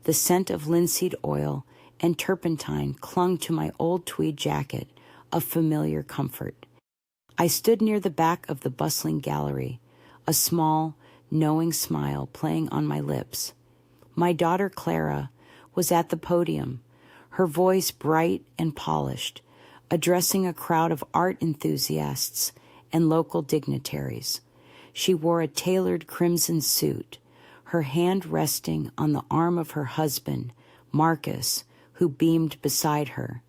The scent of linseed oil and turpentine clung to my old tweed jacket, of familiar comfort. I stood near the back of the bustling gallery, a small, knowing smile playing on my lips. My daughter Clara was at the podium, her voice bright and polished, addressing a crowd of art enthusiasts and local dignitaries. She wore a tailored crimson suit, her hand resting on the arm of her husband, Marcus, who beamed beside her.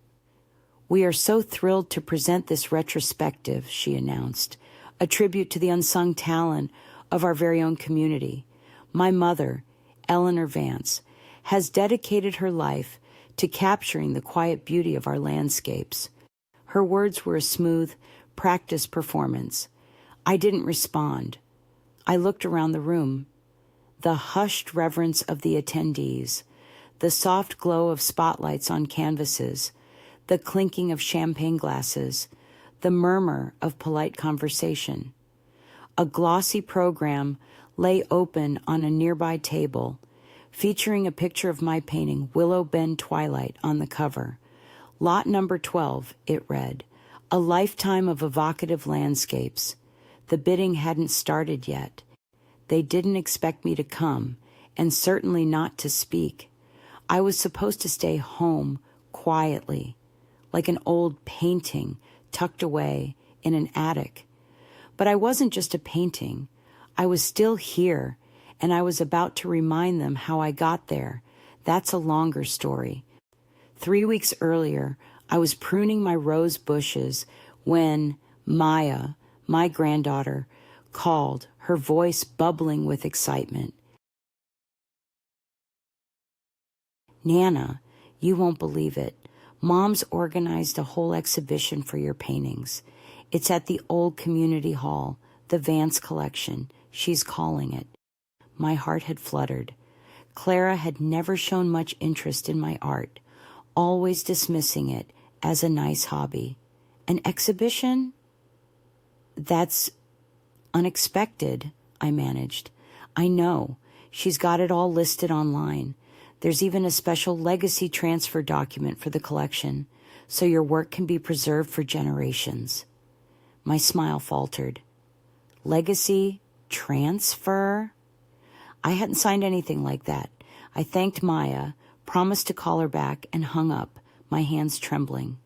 "We are so thrilled to present this retrospective," she announced, "a tribute to the unsung talent of our very own community. My mother, Eleanor Vance, has dedicated her life to capturing the quiet beauty of our landscapes." Her words were a smooth, practiced performance. I didn't respond. I looked around the room. The hushed reverence of the attendees, the soft glow of spotlights on canvases, the clinking of champagne glasses, the murmur of polite conversation. A glossy program lay open on a nearby table, featuring a picture of my painting, Willow Bend Twilight, on the cover. Lot number 12, it read, a lifetime of evocative landscapes. The bidding hadn't started yet. They didn't expect me to come, and certainly not to speak. I was supposed to stay home quietly, like an old painting tucked away in an attic. But I wasn't just a painting. I was still here, and I was about to remind them how I got there. That's a longer story. 3 weeks earlier, I was pruning my rose bushes when Maya, my granddaughter, called, her voice bubbling with excitement. "Nana, you won't believe it. Mom's organized a whole exhibition for your paintings. It's at the old community hall, the Vance Collection. She's calling it." My heart had fluttered. Clara had never shown much interest in my art, always dismissing it as a nice hobby. An exhibition? That's unexpected, I managed. I know. She's got it all listed online. There's even a special legacy transfer document for the collection, so your work can be preserved for generations. My smile faltered. Legacy transfer? I hadn't signed anything like that. I thanked Maya, promised to call her back, and hung up, my hands trembling.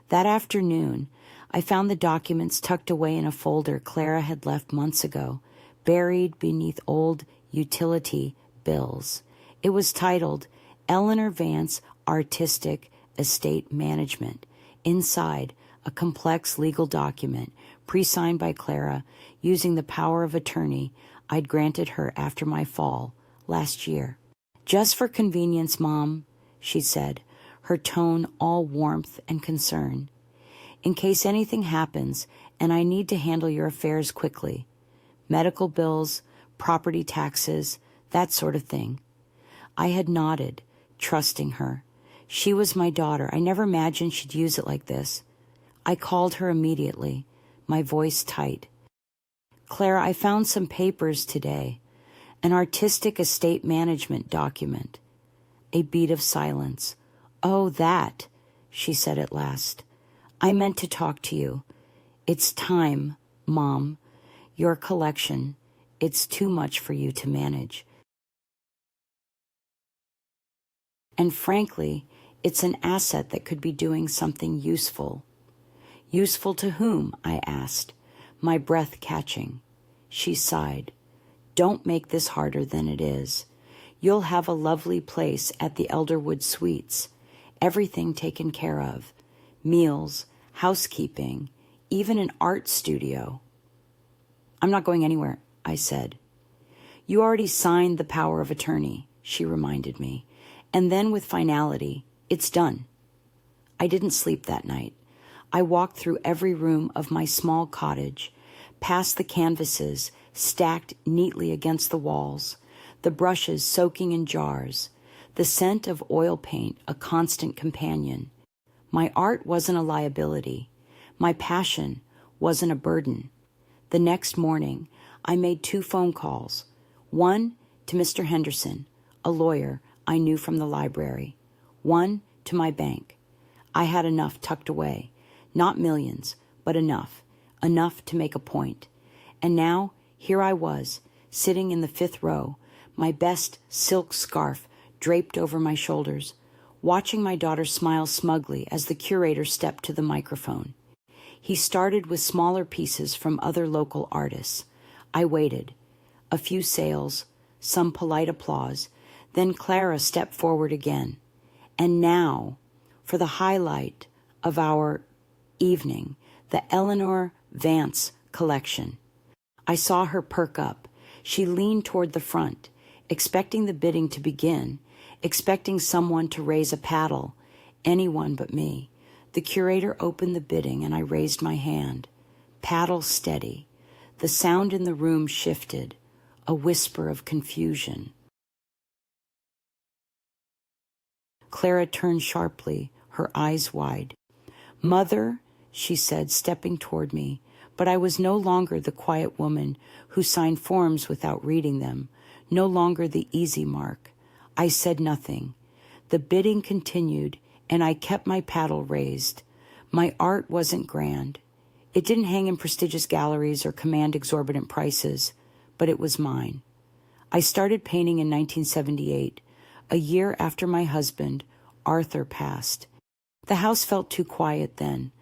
That afternoon, I found the documents tucked away in a folder Clara had left months ago, buried beneath old utility bills. It was titled Eleanor Vance Artistic Estate Management. Inside, a complex legal document, pre-signed by Clara, using the power of attorney I'd granted her after my fall last year. "Just for convenience, Mom," she said, her tone all warmth and concern. "In case anything happens and I need to handle your affairs quickly. Medical bills, property taxes, that sort of thing." I had nodded, trusting her. She was my daughter. I never imagined she'd use it like this. I called her immediately, my voice tight. "Clara, I found some papers today. An artistic estate management document." A beat of silence. "Oh, that," she said at last. "I meant to talk to you. It's time, Mom. Your collection. It's too much for you to manage. And frankly, it's an asset that could be doing something useful." "Useful to whom?" I asked, my breath catching. She sighed. "Don't make this harder than it is. You'll have a lovely place at the Elderwood Suites. Everything taken care of. Meals, housekeeping, even an art studio." "I'm not going anywhere," I said. "You already signed the power of attorney," she reminded me. And then with finality, "It's done." I didn't sleep that night. I walked through every room of my small cottage, past the canvases stacked neatly against the walls, the brushes soaking in jars, the scent of oil paint a constant companion. My art wasn't a liability. My passion wasn't a burden. The next morning, I made 2 phone calls, one to Mr. Henderson, a lawyer I knew from the library. One to my bank. I had enough tucked away. Not millions, but enough. Enough to make a point. And now, here I was, sitting in the 5th row, my best silk scarf draped over my shoulders, watching my daughter smile smugly as the curator stepped to the microphone. He started with smaller pieces from other local artists. I waited. A few sales, some polite applause, then Clara stepped forward again. And now, for the highlight of our evening, the Eleanor Vance collection. I saw her perk up. She leaned toward the front, expecting the bidding to begin, expecting someone to raise a paddle, anyone but me. The curator opened the bidding and I raised my hand. Paddle steady. The sound in the room shifted, a whisper of confusion. Clara turned sharply, her eyes wide. "Mother," she said, stepping toward me, but I was no longer the quiet woman who signed forms without reading them, no longer the easy mark. I said nothing. The bidding continued, and I kept my paddle raised. My art wasn't grand. It didn't hang in prestigious galleries or command exorbitant prices, but it was mine. I started painting in 1978, a year after my husband, Arthur, passed. The house felt too quiet then,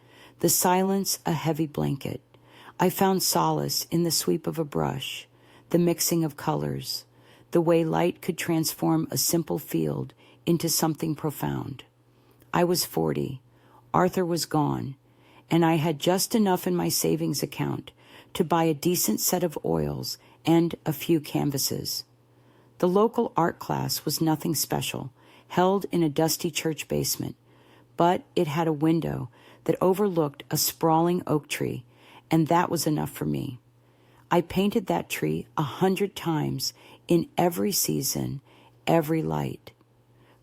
the silence a heavy blanket. I found solace in the sweep of a brush, the mixing of colors, the way light could transform a simple field into something profound. I was 40. Arthur was gone, and I had just enough in my savings account to buy a decent set of oils and a few canvases. The local art class was nothing special, held in a dusty church basement, but it had a window that overlooked a sprawling oak tree, and that was enough for me. I painted that tree 100 times in every season, every light.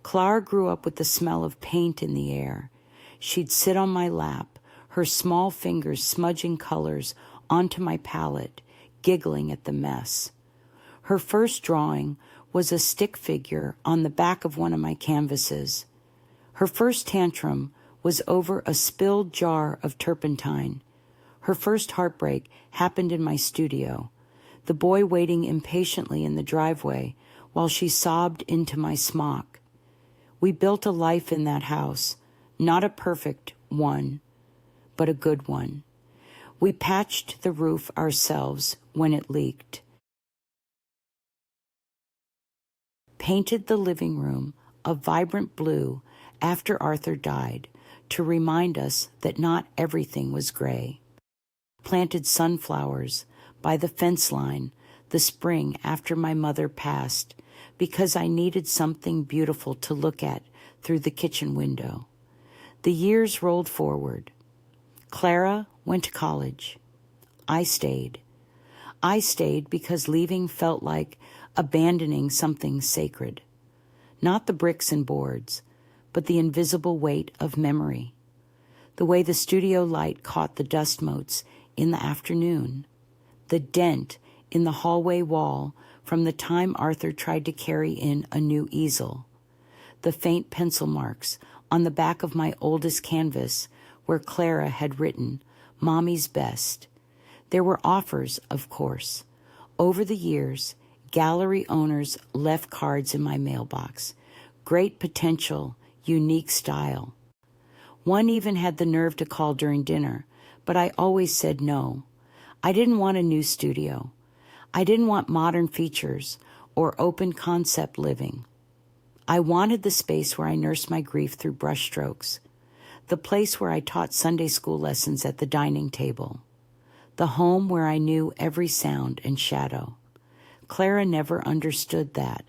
Clara grew up with the smell of paint in the air. She'd sit on my lap, her small fingers smudging colors onto my palette, giggling at the mess. Her first drawing was a stick figure on the back of one of my canvases. Her first tantrum was over a spilled jar of turpentine. Her first heartbreak happened in my studio, the boy waiting impatiently in the driveway while she sobbed into my smock. We built a life in that house, not a perfect one, but a good one. We patched the roof ourselves when it leaked. Painted the living room a vibrant blue after Arthur died to remind us that not everything was gray. Planted sunflowers by the fence line the spring after my mother passed because I needed something beautiful to look at through the kitchen window. The years rolled forward. Clara went to college. I stayed. I stayed because leaving felt like abandoning something sacred. Not the bricks and boards, but the invisible weight of memory. The way the studio light caught the dust motes in the afternoon. The dent in the hallway wall from the time Arthur tried to carry in a new easel. The faint pencil marks on the back of my oldest canvas where Clara had written, "Mommy's best." There were offers, of course. Over the years, gallery owners left cards in my mailbox. Great potential, unique style. One even had the nerve to call during dinner, but I always said no. I didn't want a new studio. I didn't want modern features or open concept living. I wanted the space where I nursed my grief through brushstrokes, the place where I taught Sunday school lessons at the dining table, the home where I knew every sound and shadow. Clara never understood that.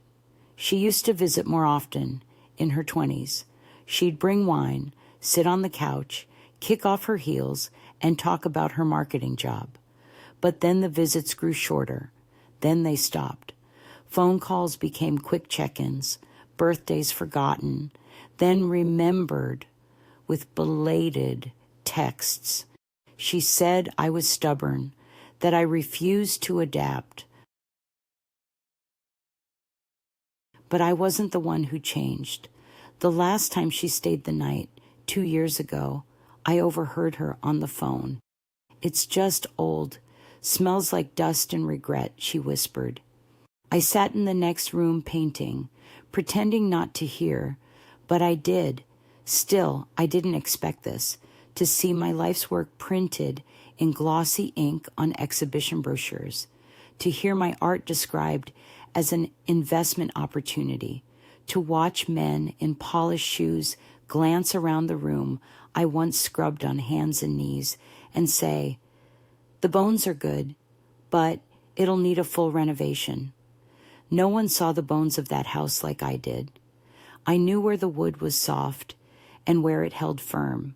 She used to visit more often, in her 20s. She'd bring wine, sit on the couch, kick off her heels, and talk about her marketing job. But then the visits grew shorter. Then they stopped. Phone calls became quick check-ins, birthdays forgotten, then remembered with belated texts. She said I was stubborn, that I refused to adapt. But I wasn't the one who changed. The last time she stayed the night, 2 years ago, I overheard her on the phone. "It's just old. Smells like dust and regret," she whispered. I sat in the next room painting, pretending not to hear, but I did. Still, I didn't expect this, to see my life's work printed in glossy ink on exhibition brochures, to hear my art described as an investment opportunity, to watch men in polished shoes glance around the room I once scrubbed on hands and knees and say, "The bones are good, but it'll need a full renovation." No one saw the bones of that house like I did. I knew where the wood was soft and where it held firm.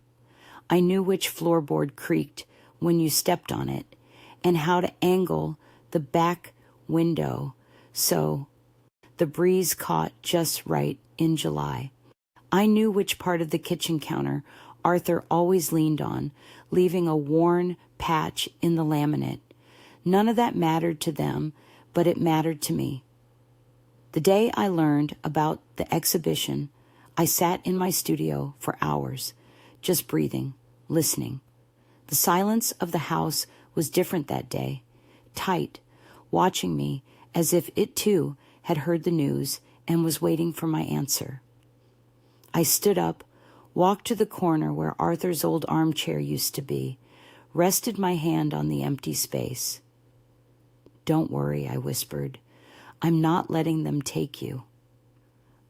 I knew which floorboard creaked when you stepped on it and how to angle the back window so the breeze caught just right in July. I knew which part of the kitchen counter Arthur always leaned on, leaving a worn patch in the laminate. None of that mattered to them, but it mattered to me. The day I learned about the exhibition, I sat in my studio for hours, just breathing, listening. The silence of the house was different that day, tight, watching me as if it too had heard the news and was waiting for my answer. I stood up, walked to the corner where Arthur's old armchair used to be, rested my hand on the empty space. "Don't worry," I whispered. "I'm not letting them take you."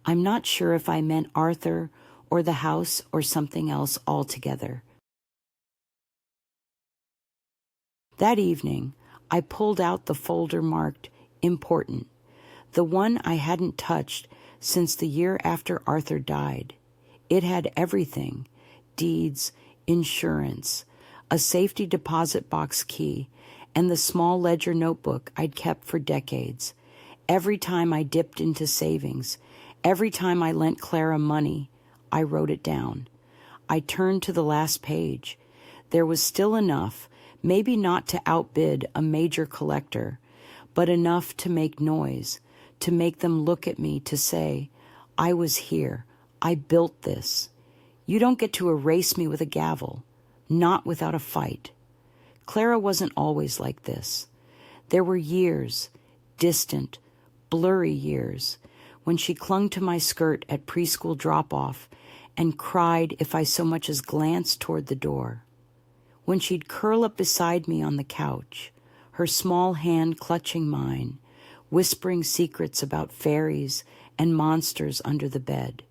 I'm not sure if I meant Arthur or the house or something else altogether. That evening, I pulled out the folder marked "Important," the one I hadn't touched since the year after Arthur died. It had everything: deeds, insurance, a safety deposit box key, and the small ledger notebook I'd kept for decades. Every time I dipped into savings, every time I lent Clara money, I wrote it down. I turned to the last page. There was still enough, maybe not to outbid a major collector, but enough to make noise, to make them look at me, to say, "I was here. I built this. You don't get to erase me with a gavel, not without a fight." Clara wasn't always like this. There were years, distant, blurry years, when she clung to my skirt at preschool drop-off and cried if I so much as glanced toward the door. When she'd curl up beside me on the couch, her small hand clutching mine, whispering secrets about fairies and monsters under the bed.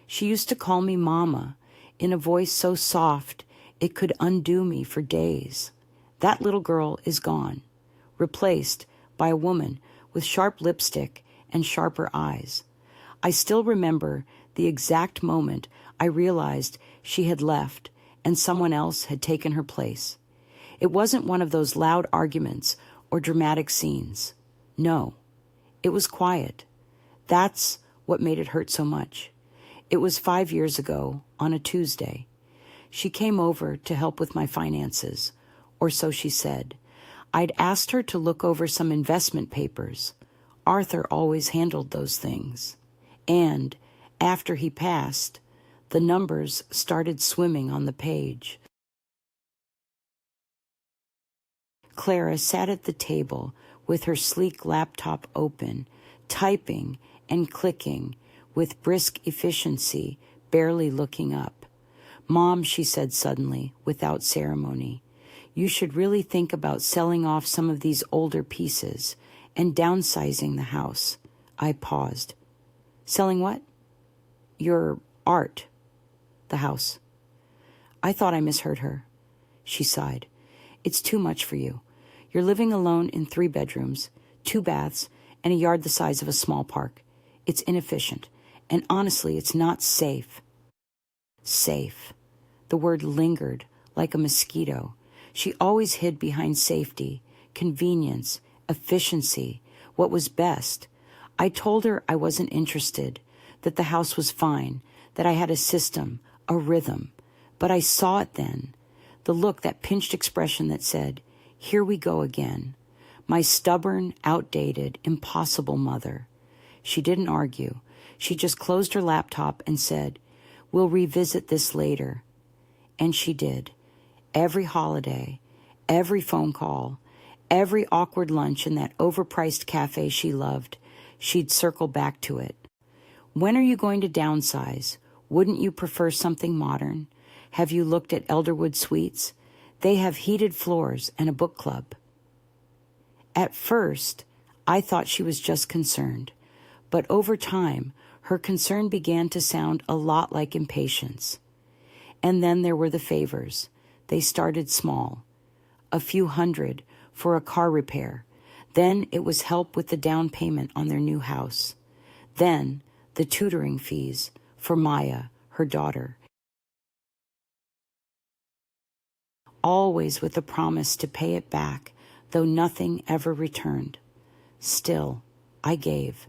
She used to call me Mama in a voice so soft it could undo me for days. That little girl is gone, replaced by a woman with sharp lipstick and sharper eyes. I still remember the exact moment I realized she had left and someone else had taken her place. It wasn't one of those loud arguments or dramatic scenes. No, it was quiet. That's what made it hurt so much. It was 5 years ago, on a Tuesday. She came over to help with my finances, or so she said. I'd asked her to look over some investment papers. Arthur always handled those things. And, after he passed, the numbers started swimming on the page. Clara sat at the table with her sleek laptop open, typing and clicking with brisk efficiency, barely looking up. "Mom," she said suddenly, without ceremony, "you should really think about selling off some of these older pieces and downsizing the house." I paused. "Selling what?" "Your art." "The house." I thought I misheard her. She sighed. "It's too much for you. You're living alone in 3 bedrooms, 2 baths, and a yard the size of a small park. It's inefficient. And honestly, it's not safe." Safe. The word lingered like a mosquito. She always hid behind safety, convenience, efficiency, what was best. I told her I wasn't interested, that the house was fine, that I had a system, a rhythm. But I saw it then, the look, that pinched expression that said, "Here we go again." My stubborn, outdated, impossible mother. She didn't argue. She just closed her laptop and said, "We'll revisit this later." And she did. Every holiday, every phone call, every awkward lunch in that overpriced cafe she loved, she'd circle back to it. "When are you going to downsize? Wouldn't you prefer something modern? Have you looked at Elderwood Suites? They have heated floors and a book club." At first, I thought she was just concerned, but over time, her concern began to sound a lot like impatience. And then there were the favors. They started small, a few hundred for a car repair. Then it was help with the down payment on their new house. Then the tutoring fees for Maya, her daughter. Always with a promise to pay it back, though nothing ever returned. Still, I gave.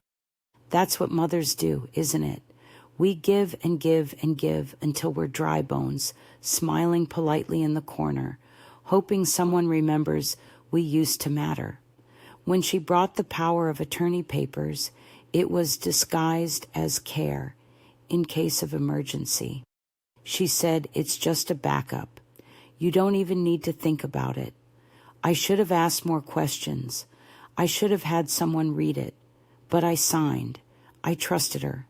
That's what mothers do, isn't it? We give and give and give until we're dry bones, smiling politely in the corner, hoping someone remembers we used to matter. When she brought the power of attorney papers, it was disguised as care, in case of emergency. She said, "It's just a backup. You don't even need to think about it." I should have asked more questions. I should have had someone read it. But I signed. I trusted her.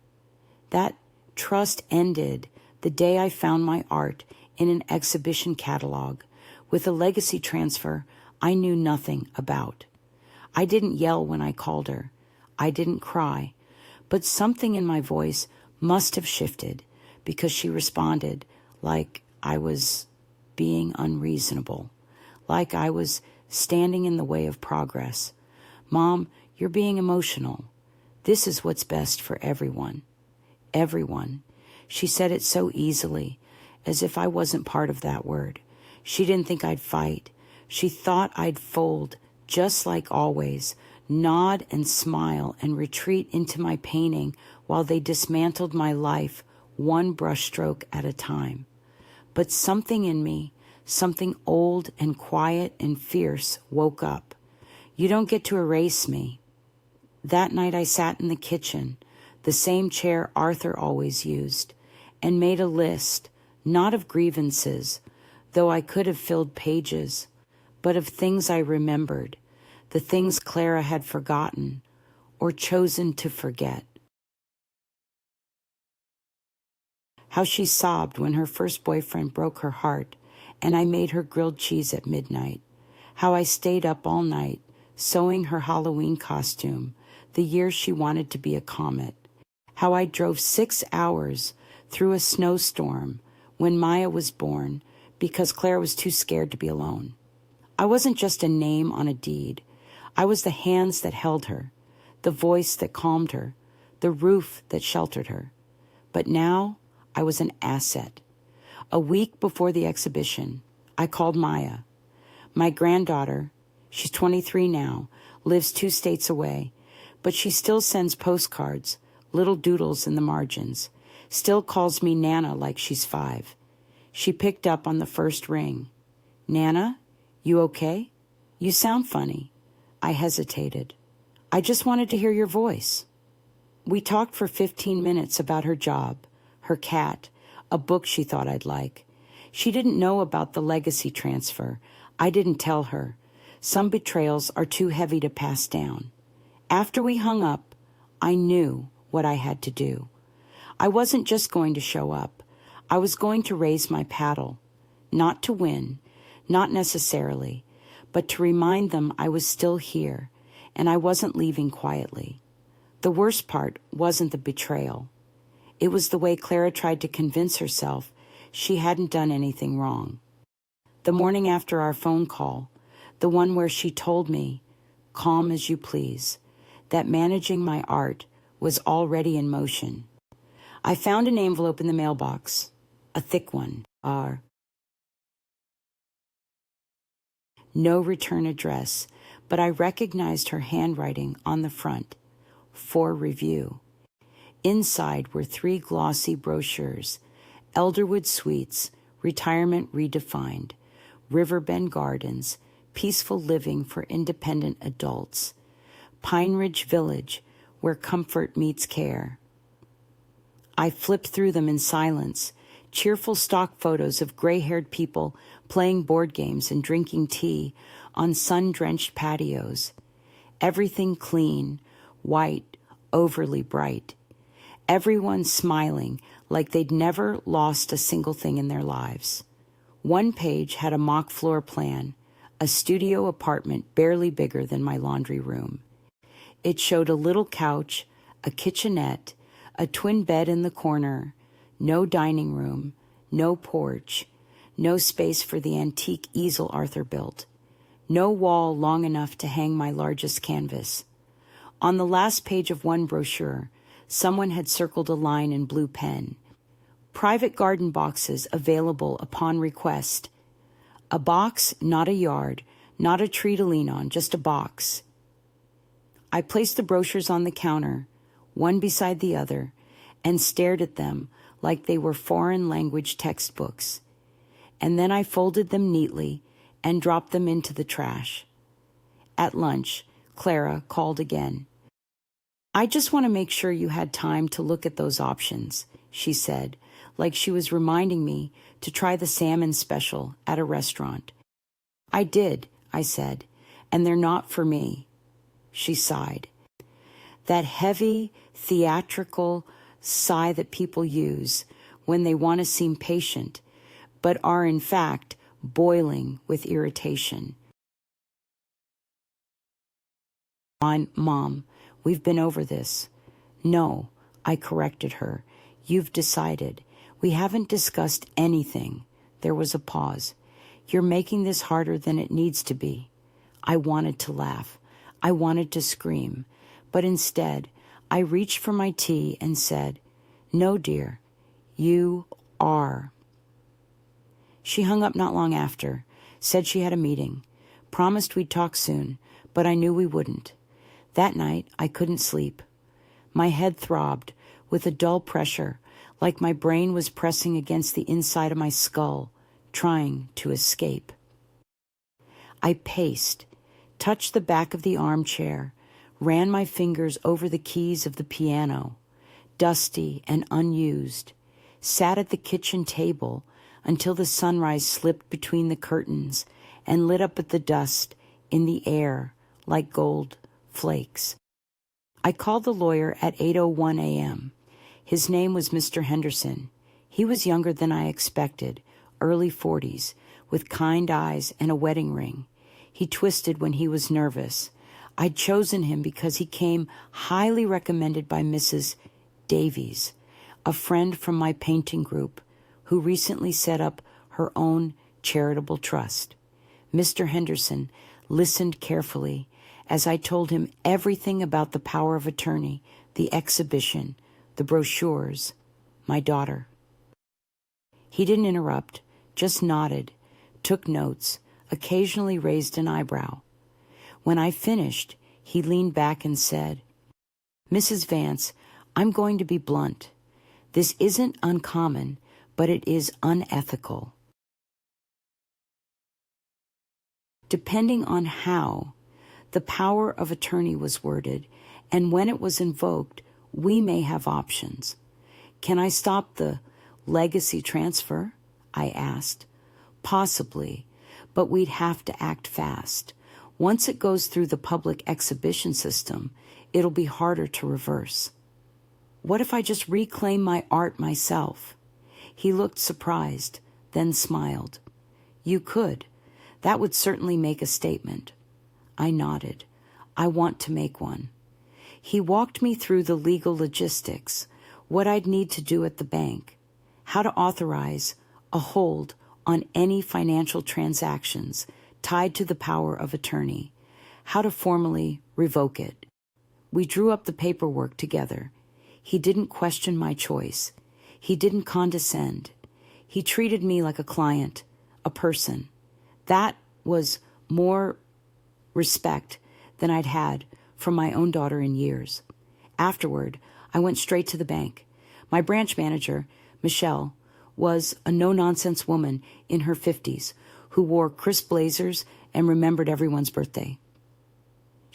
That trust ended the day I found my art in an exhibition catalog with a legacy transfer I knew nothing about. I didn't yell when I called her. I didn't cry. But something in my voice must have shifted because she responded like I was being unreasonable, like I was standing in the way of progress. "Mom, you're being emotional. This is what's best for everyone." Everyone. She said it so easily, as if I wasn't part of that word. She didn't think I'd fight. She thought I'd fold, just like always, nod and smile and retreat into my painting while they dismantled my life one brushstroke at a time. But something in me, something old and quiet and fierce, woke up. "You don't get to erase me." That night I sat in the kitchen, the same chair Arthur always used, and made a list, not of grievances, though I could have filled pages, but of things I remembered, the things Clara had forgotten or chosen to forget. How she sobbed when her first boyfriend broke her heart and I made her grilled cheese at midnight. How I stayed up all night sewing her Halloween costume the year she wanted to be a comet. How I drove 6 hours through a snowstorm when Maya was born because Clara was too scared to be alone. I wasn't just a name on a deed. I was the hands that held her, the voice that calmed her, the roof that sheltered her. But now I was an asset. A week before the exhibition, I called Maya. My granddaughter, she's 23 now, lives 2 states away, but she still sends postcards, little doodles in the margins, still calls me Nana like she's 5. She picked up on the first ring. "Nana, you okay? You sound funny." I hesitated. "I just wanted to hear your voice." We talked for 15 minutes about her job, her cat, a book she thought I'd like. She didn't know about the legacy transfer. I didn't tell her. Some betrayals are too heavy to pass down. After we hung up, I knew what I had to do. I wasn't just going to show up. I was going to raise my paddle, not to win, not necessarily, but to remind them I was still here and I wasn't leaving quietly. The worst part wasn't the betrayal. It was the way Clara tried to convince herself she hadn't done anything wrong. The morning after our phone call, the one where she told me, calm as you please, that managing my art was already in motion. I found an envelope in the mailbox, a thick one, no return address, but I recognized her handwriting on the front, for review. Inside were 3 glossy brochures, Elderwood Suites, Retirement Redefined, Riverbend Gardens, Peaceful Living for Independent Adults, Pine Ridge Village, where comfort meets care. I flipped through them in silence, cheerful stock photos of gray-haired people playing board games and drinking tea on sun-drenched patios. Everything clean, white, overly bright. Everyone smiling like they'd never lost a single thing in their lives. One page had a mock floor plan, a studio apartment barely bigger than my laundry room. It showed a little couch, a kitchenette, a twin bed in the corner, no dining room, no porch, no space for the antique easel Arthur built, no wall long enough to hang my largest canvas. On the last page of one brochure, someone had circled a line in blue pen. Private garden boxes available upon request. A box, not a yard, not a tree to lean on, just a box. I placed the brochures on the counter, one beside the other, and stared at them like they were foreign language textbooks. And then I folded them neatly and dropped them into the trash. At lunch, Clara called again. "I just want to make sure you had time to look at those options," she said, like she was reminding me to try the salmon special at a restaurant. "I did," I said, "and they're not for me." She sighed. That heavy, theatrical sigh that people use when they want to seem patient, but are in fact boiling with irritation. "Mom, we've been over this." "No," I corrected her. "You've decided. We haven't discussed anything." There was a pause. "You're making this harder than it needs to be." I wanted to laugh. I wanted to scream. But instead, I reached for my tea and said, "No, dear, you are." She hung up not long after, said she had a meeting, promised we'd talk soon, but I knew we wouldn't. That night, I couldn't sleep. My head throbbed with a dull pressure, like my brain was pressing against the inside of my skull, trying to escape. I paced, touched the back of the armchair, ran my fingers over the keys of the piano, dusty and unused, sat at the kitchen table until the sunrise slipped between the curtains and lit up at the dust in the air like gold flakes. I called the lawyer at 8:01 a.m. His name was Mr. Henderson. He was younger than I expected, early 40s, with kind eyes and a wedding ring. He twisted when he was nervous. I'd chosen him because he came highly recommended by Mrs. Davies, a friend from my painting group, who recently set up her own charitable trust. Mr. Henderson listened carefully as I told him everything about the power of attorney, the exhibition, the brochures, my daughter. He didn't interrupt, just nodded, took notes, occasionally raised an eyebrow. When I finished, he leaned back and said, "Mrs. Vance, I'm going to be blunt. This isn't uncommon, but it is unethical. Depending on how the power of attorney was worded and when it was invoked, we may have options. Can I stop the legacy transfer?" I asked. "Possibly, but we'd have to act fast. Once it goes through the public exhibition system, it'll be harder to reverse." "What if I just reclaim my art myself?" He looked surprised, then smiled. "You could. That would certainly make a statement." I nodded. "I want to make one." He walked me through the legal logistics, what I'd need to do at the bank, how to authorize a hold on any financial transactions tied to the power of attorney, how to formally revoke it. We drew up the paperwork together. He didn't question my choice. He didn't condescend. He treated me like a client, a person. That was more respect than I'd had from my own daughter in years. Afterward, I went straight to the bank. My branch manager, Michelle, was a no-nonsense woman in her 50s who wore crisp blazers and remembered everyone's birthday.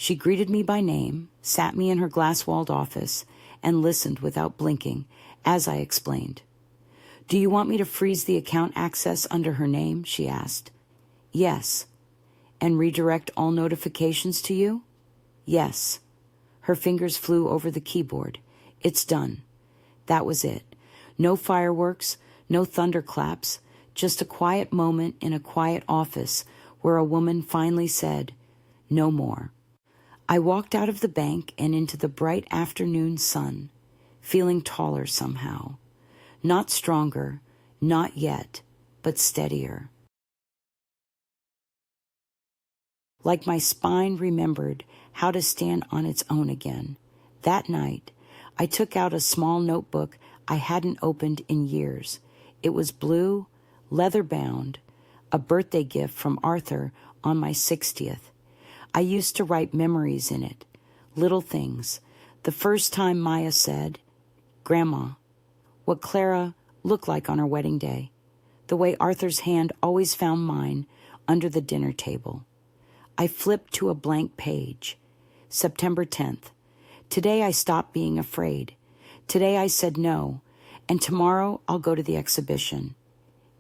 She greeted me by name, sat me in her glass-walled office, and listened without blinking as I explained. "Do you want me to freeze the account access under her name?" she asked. "Yes." "And redirect all notifications to you?" "Yes." Her fingers flew over the keyboard. "It's done." That was it. No fireworks, no thunderclaps, just a quiet moment in a quiet office where a woman finally said, "No more." I walked out of the bank and into the bright afternoon sun, feeling taller somehow. Not stronger, not yet, but steadier. Like my spine remembered how to stand on its own again. That night, I took out a small notebook I hadn't opened in years. It was blue, leather-bound, a birthday gift from Arthur on my 60th. I used to write memories in it, little things. The first time Maya said, "Grandma," what Clara looked like on her wedding day, the way Arthur's hand always found mine under the dinner table. I flipped to a blank page. September 10th. Today I stopped being afraid. Today I said no, and tomorrow I'll go to the exhibition.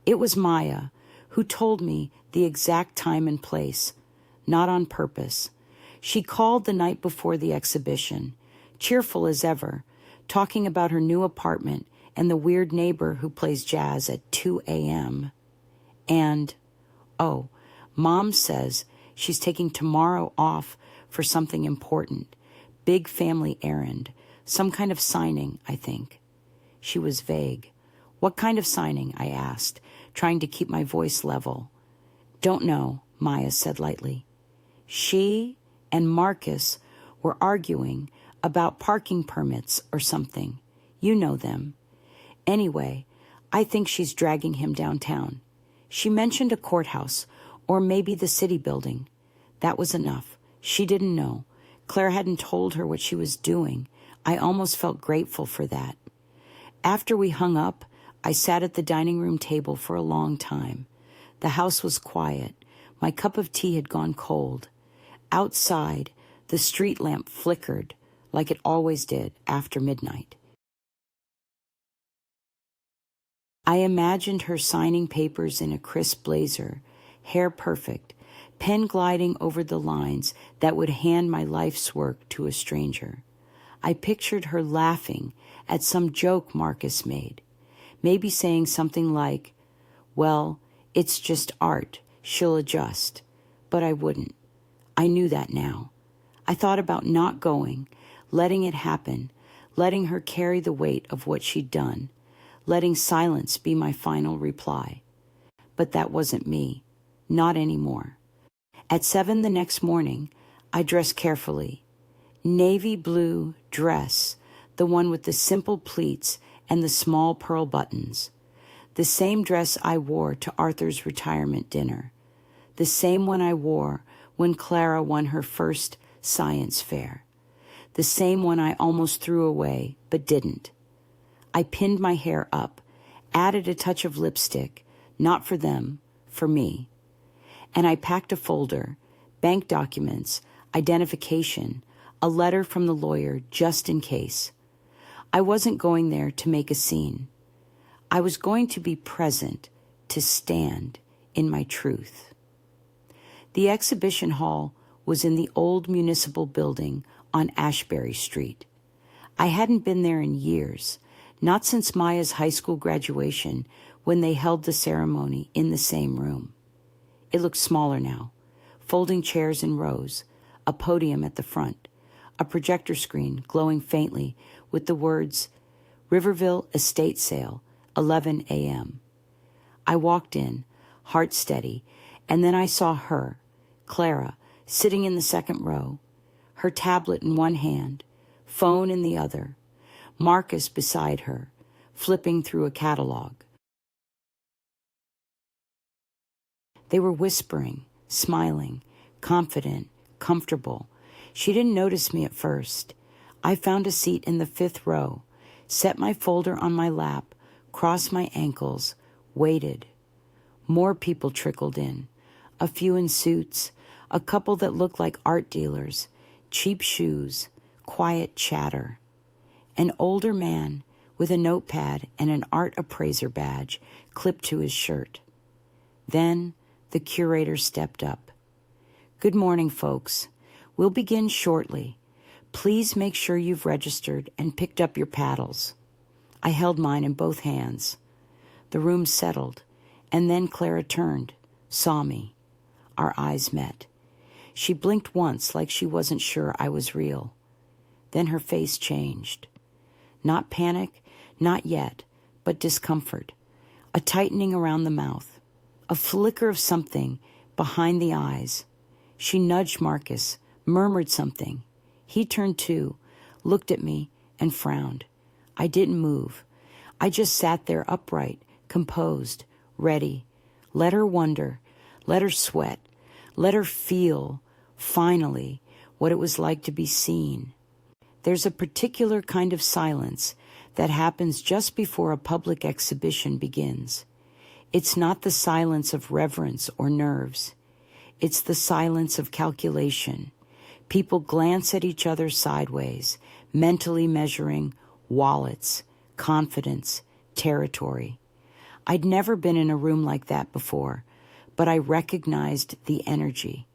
It was Maya who told me the exact time and place, not on purpose. She called the night before the exhibition, cheerful as ever, talking about her new apartment and the weird neighbor who plays jazz at 2 a.m. And, oh, Mom says she's taking tomorrow off for something important, big family errand, some kind of signing, I think. She was vague. "What kind of signing?" I asked, trying to keep my voice level. "Don't know," Maya said lightly. She and Marcus were arguing about parking permits or something. You know them. Anyway, I think she's dragging him downtown. She mentioned a courthouse, or maybe the city building. That was enough. She didn't know. Clara hadn't told her what she was doing. I almost felt grateful for that. After we hung up, I sat at the dining room table for a long time. The house was quiet. My cup of tea had gone cold. Outside, the street lamp flickered, like it always did after midnight. I imagined her signing papers in a crisp blazer, hair perfect, pen gliding over the lines that would hand my life's work to a stranger. I pictured her laughing at some joke Marcus made, maybe saying something like, "Well, it's just art, she'll adjust." But I wouldn't. I knew that now. I thought about not going, letting it happen, letting her carry the weight of what she'd done, letting silence be my final reply. But that wasn't me. Not anymore. At 7 the next morning, I dressed carefully. Navy blue dress, the one with the simple pleats and the small pearl buttons. The same dress I wore to Arthur's retirement dinner. The same one I wore when Clara won her first science fair. The same one I almost threw away, but didn't. I pinned my hair up, added a touch of lipstick, not for them, for me. And I packed a folder, bank documents, identification, a letter from the lawyer just in case. I wasn't going there to make a scene. I was going to be present, to stand in my truth. The exhibition hall was in the old municipal building on Ashbury Street. I hadn't been there in years, not since Maya's high school graduation when they held the ceremony in the same room. It looked smaller now, folding chairs in rows, a podium at the front, a projector screen glowing faintly with the words, "Riverville Estate Sale, 11 a.m. I walked in, heart steady, and then I saw her, Clara, sitting in the second row, her tablet in one hand, phone in the other, Marcus beside her, flipping through a catalog. They were whispering, smiling, confident, comfortable. She didn't notice me at first. I found a seat in the 5th row, set my folder on my lap, crossed my ankles, waited. More people trickled in, a few in suits, a couple that looked like art dealers, cheap shoes, quiet chatter. An older man with a notepad and an art appraiser badge clipped to his shirt. Then the curator stepped up. "Good morning, folks. We'll begin shortly. Please make sure you've registered and picked up your paddles." I held mine in both hands. The room settled, and then Clara turned, saw me. Our eyes met. She blinked once like she wasn't sure I was real. Then her face changed. Not panic, not yet, but discomfort. A tightening around the mouth. A flicker of something behind the eyes. She nudged Marcus, murmured something. He turned too, looked at me, and frowned. I didn't move. I just sat there upright, composed, ready. Let her wonder, let her sweat, let her feel, finally, what it was like to be seen. There's a particular kind of silence that happens just before a public exhibition begins. It's not the silence of reverence or nerves. It's the silence of calculation. People glance at each other sideways, mentally measuring wallets, confidence, territory. I'd never been in a room like that before, but I recognized the energy.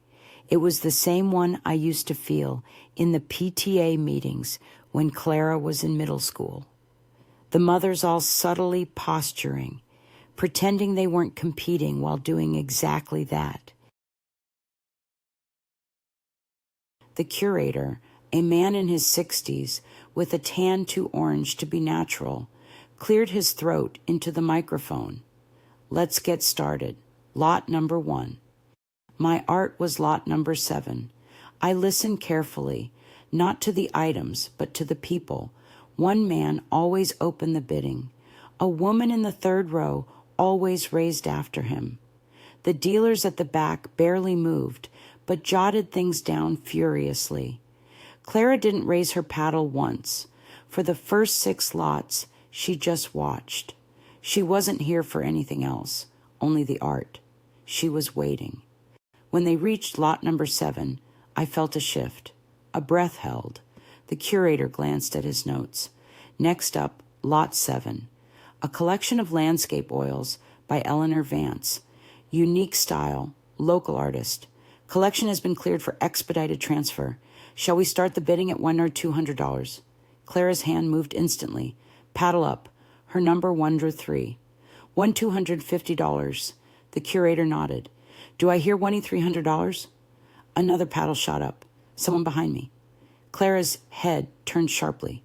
It was the same one I used to feel in the PTA meetings when Clara was in middle school. The mothers all subtly posturing, pretending they weren't competing while doing exactly that. The curator, a man in his 60s with a tan too orange to be natural, cleared his throat into the microphone. "Let's get started. Lot number 1. My art was lot number 7. I listened carefully, not to the items, but to the people. One man always opened the bidding. A woman in the 3rd row always raised after him. The dealers at the back barely moved, but jotted things down furiously. Clara didn't raise her paddle once. For the first 6 lots, she just watched. She wasn't here for anything else, only the art. She was waiting. When they reached lot number 7, I felt a shift. A breath held. The curator glanced at his notes. Next up, lot 7. A collection of landscape oils by Eleanor Vance. Unique style, local artist. Collection has been cleared for expedited transfer. Shall we start the bidding at $100 or $200? Clara's hand moved instantly. Paddle up. Her number 103. $1,250. The curator nodded. Do I hear $2,300? Another paddle shot up. Someone behind me. Clara's head turned sharply.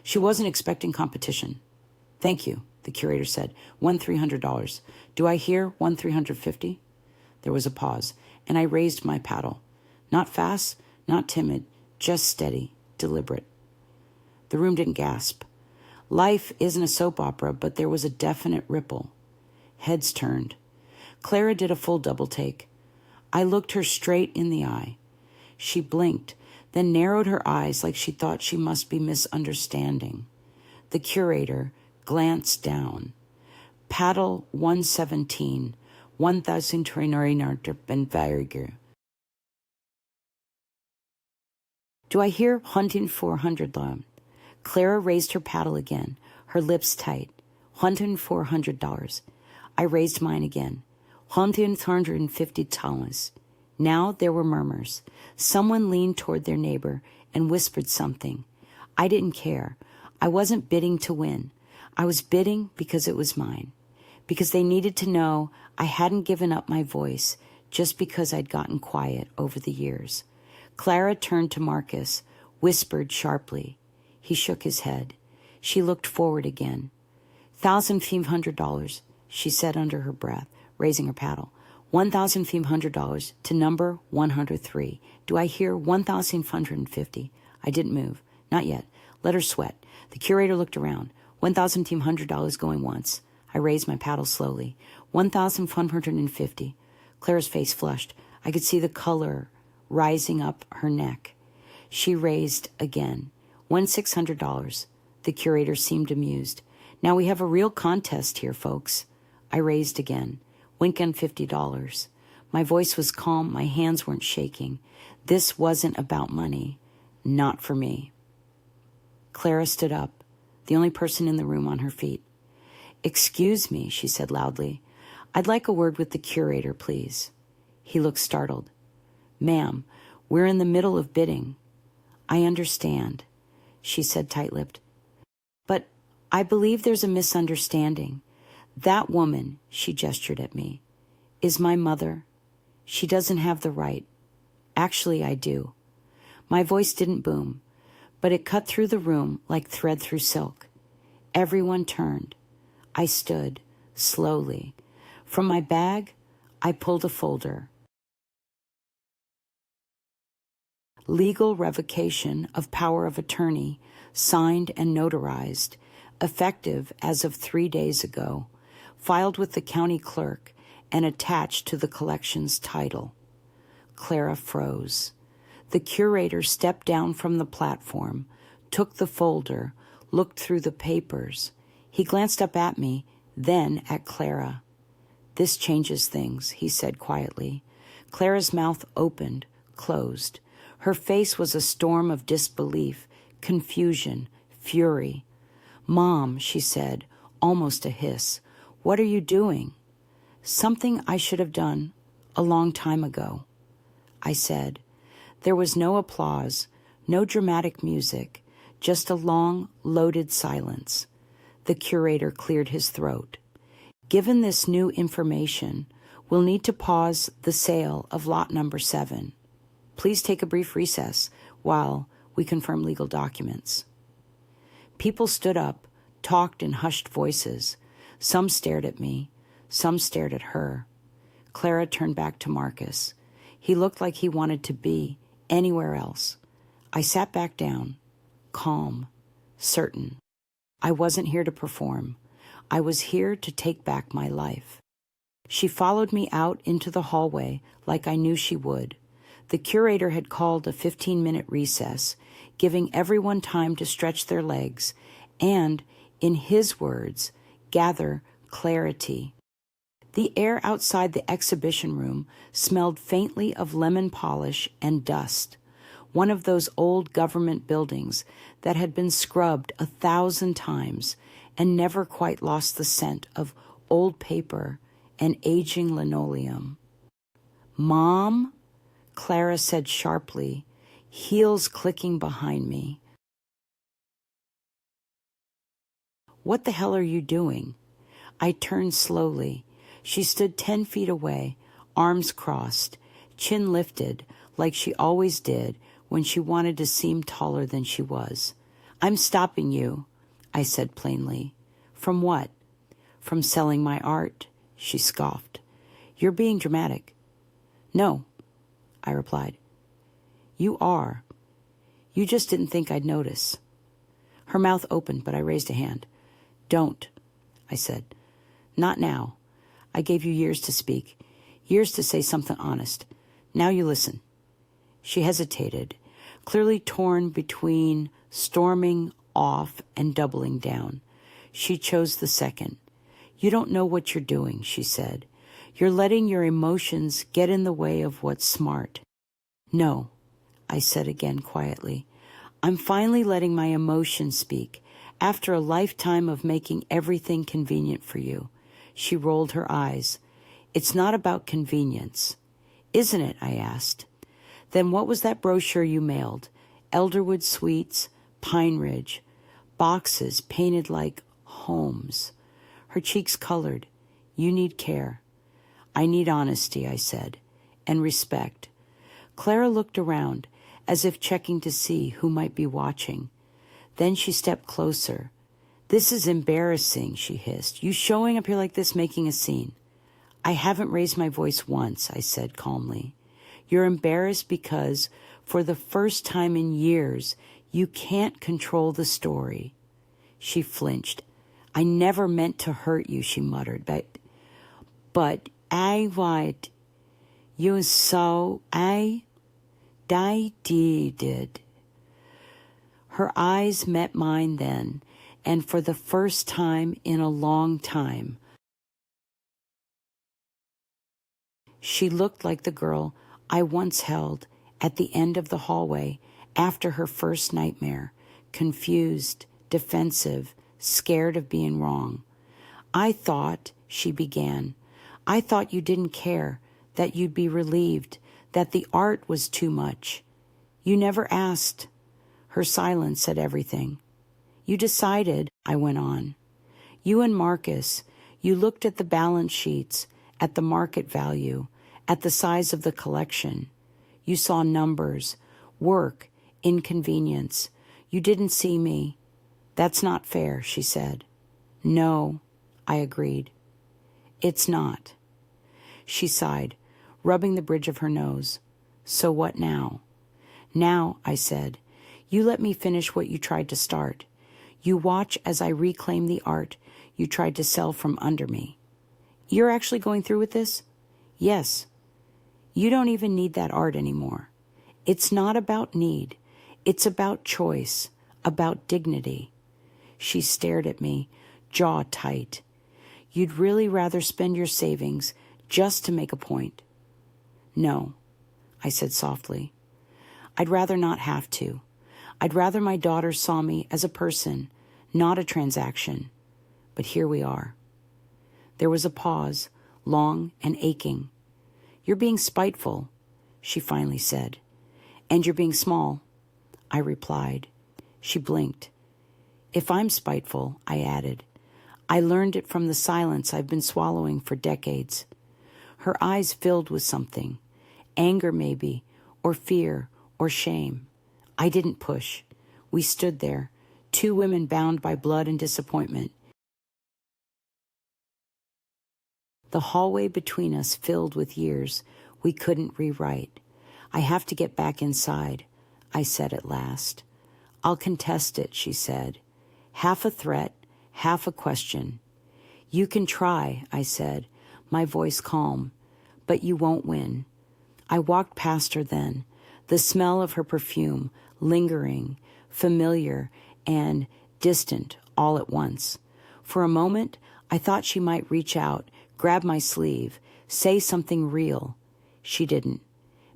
She wasn't expecting competition. Thank you, the curator said. $1,300. Do I hear $1,350? There was a pause, and I raised my paddle. Not fast, not timid, just steady, deliberate. The room didn't gasp. Life isn't a soap opera, but there was a definite ripple. Heads turned. Clara did a full double take. I looked her straight in the eye. She blinked, then narrowed her eyes like she thought she must be misunderstanding. The curator glanced down. Paddle 117, 1,300 Do I hear $1,400? Clara raised her paddle again, her lips tight. $1,400. I raised mine again. $1,250. Now there were murmurs. Someone leaned toward their neighbor and whispered something. I didn't care. I wasn't bidding to win. I was bidding because it was mine. Because they needed to know I hadn't given up my voice just because I'd gotten quiet over the years. Clara turned to Marcus, whispered sharply. He shook his head. She looked forward again. $1,500, she said under her breath, raising her paddle. $1,500 to number 103. Do I hear $1,550? I didn't move. Not yet. Let her sweat. The curator looked around. $1,500 going once. I raised my paddle slowly. $1,550. Clara's face flushed. I could see the color rising up her neck. She raised again. $1,600. The curator seemed amused. Now we have a real contest here, folks. I raised again. Wink on $50. My voice was calm. My hands weren't shaking. This wasn't about money. Not for me. Clara stood up, the only person in the room on her feet. Excuse me, she said loudly. I'd like a word with the curator, please. He looked startled. Ma'am, we're in the middle of bidding. I understand, she said tight-lipped. But I believe there's a misunderstanding. That woman, she gestured at me, is my mother. She doesn't have the right. Actually, I do. My voice didn't boom, but it cut through the room like thread through silk. Everyone turned. I stood, slowly. From my bag, I pulled a folder. Legal revocation of power of attorney, signed and notarized, effective as of 3 days ago, filed with the county clerk and attached to the collection's title. Clara froze. The curator stepped down from the platform, took the folder, looked through the papers. He glanced up at me, then at Clara. This changes things, he said quietly. Clara's mouth opened, closed. Her face was a storm of disbelief, confusion, fury. Mom, she said, almost a hiss, what are you doing? Something I should have done a long time ago, I said. There was no applause, no dramatic music, just a long, loaded silence. The curator cleared his throat. Given this new information, we'll need to pause the sale of lot number 7. Please take a brief recess while we confirm legal documents. People stood up, talked in hushed voices. Some stared at me, some stared at her. Clara turned back to Marcus. He looked like he wanted to be anywhere else. I sat back down, calm, certain. I wasn't here to perform. I was here to take back my life. She followed me out into the hallway like I knew she would. The curator had called a 15-minute recess, giving everyone time to stretch their legs and, in his words, gather clarity. The air outside the exhibition room smelled faintly of lemon polish and dust, one of those old government buildings that had been scrubbed 1,000 times and never quite lost the scent of old paper and aging linoleum. Mom? Clara said sharply, heels clicking behind me. What the hell are you doing? I turned slowly. She stood 10 feet away, arms crossed, chin lifted, like she always did when she wanted to seem taller than she was. I'm stopping you, I said plainly. From what? From selling my art, she scoffed. You're being dramatic. No, I replied. You are. You just didn't think I'd notice. Her mouth opened, but I raised a hand. Don't, I said. Not now. I gave you years to speak, years to say something honest. Now you listen. She hesitated, clearly torn between storming off and doubling down. She chose the second. You don't know what you're doing, she said. You're letting your emotions get in the way of what's smart. No, I said again quietly. I'm finally letting my emotions speak after a lifetime of making everything convenient for you. She rolled her eyes. It's not about convenience. Isn't it? I asked. Then what was that brochure you mailed? Elderwood Suites, Pine Ridge, boxes painted like homes. Her cheeks colored. You need care. I need honesty, I said, and respect. Clara looked around, as if checking to see who might be watching. Then she stepped closer. This is embarrassing, she hissed. You showing up here like this, making a scene. I haven't raised my voice once, I said calmly. You're embarrassed because, for the first time in years, you can't control the story. She flinched. I never meant to hurt you, she muttered. But I would. You so I did. Her eyes met mine then, and for the first time in a long time, she looked like the girl I once held at the end of the hallway After her first nightmare, confused, defensive, scared of being wrong. I thought, she began, I thought you didn't care, that you'd be relieved, that the art was too much. You never asked. Her silence said everything. You decided, I went on. You and Marcus, you looked at the balance sheets, at the market value, at the size of the collection. You saw numbers, work, inconvenience. You didn't see me. That's not fair, she said. No, I agreed. It's not. She sighed, rubbing the bridge of her nose. So what now? Now, I said, you let me finish what you tried to start. You watch as I reclaim the art you tried to sell from under me. You're actually going through with this? Yes. You don't even need that art anymore. It's not about need. It's about choice, about dignity. She stared at me, jaw tight. You'd really rather spend your savings just to make a point? No, I said softly. I'd rather not have to. I'd rather my daughter saw me as a person, not a transaction. But here we are. There was a pause, long and aching. You're being spiteful, she finally said. And you're being small, I replied. She blinked. If I'm spiteful, I added, I learned it from the silence I've been swallowing for decades. Her eyes filled with something, anger maybe, or fear, or shame. I didn't push. We stood there, two women bound by blood and disappointment. The hallway between us filled with years we couldn't rewrite. I have to get back inside, I said at last. I'll contest it, she said. Half a threat, half a question. You can try, I said, my voice calm, but you won't win. I walked past her then, the smell of her perfume, lingering, familiar, and distant all at once. For a moment, I thought she might reach out, grab my sleeve, say something real. She didn't.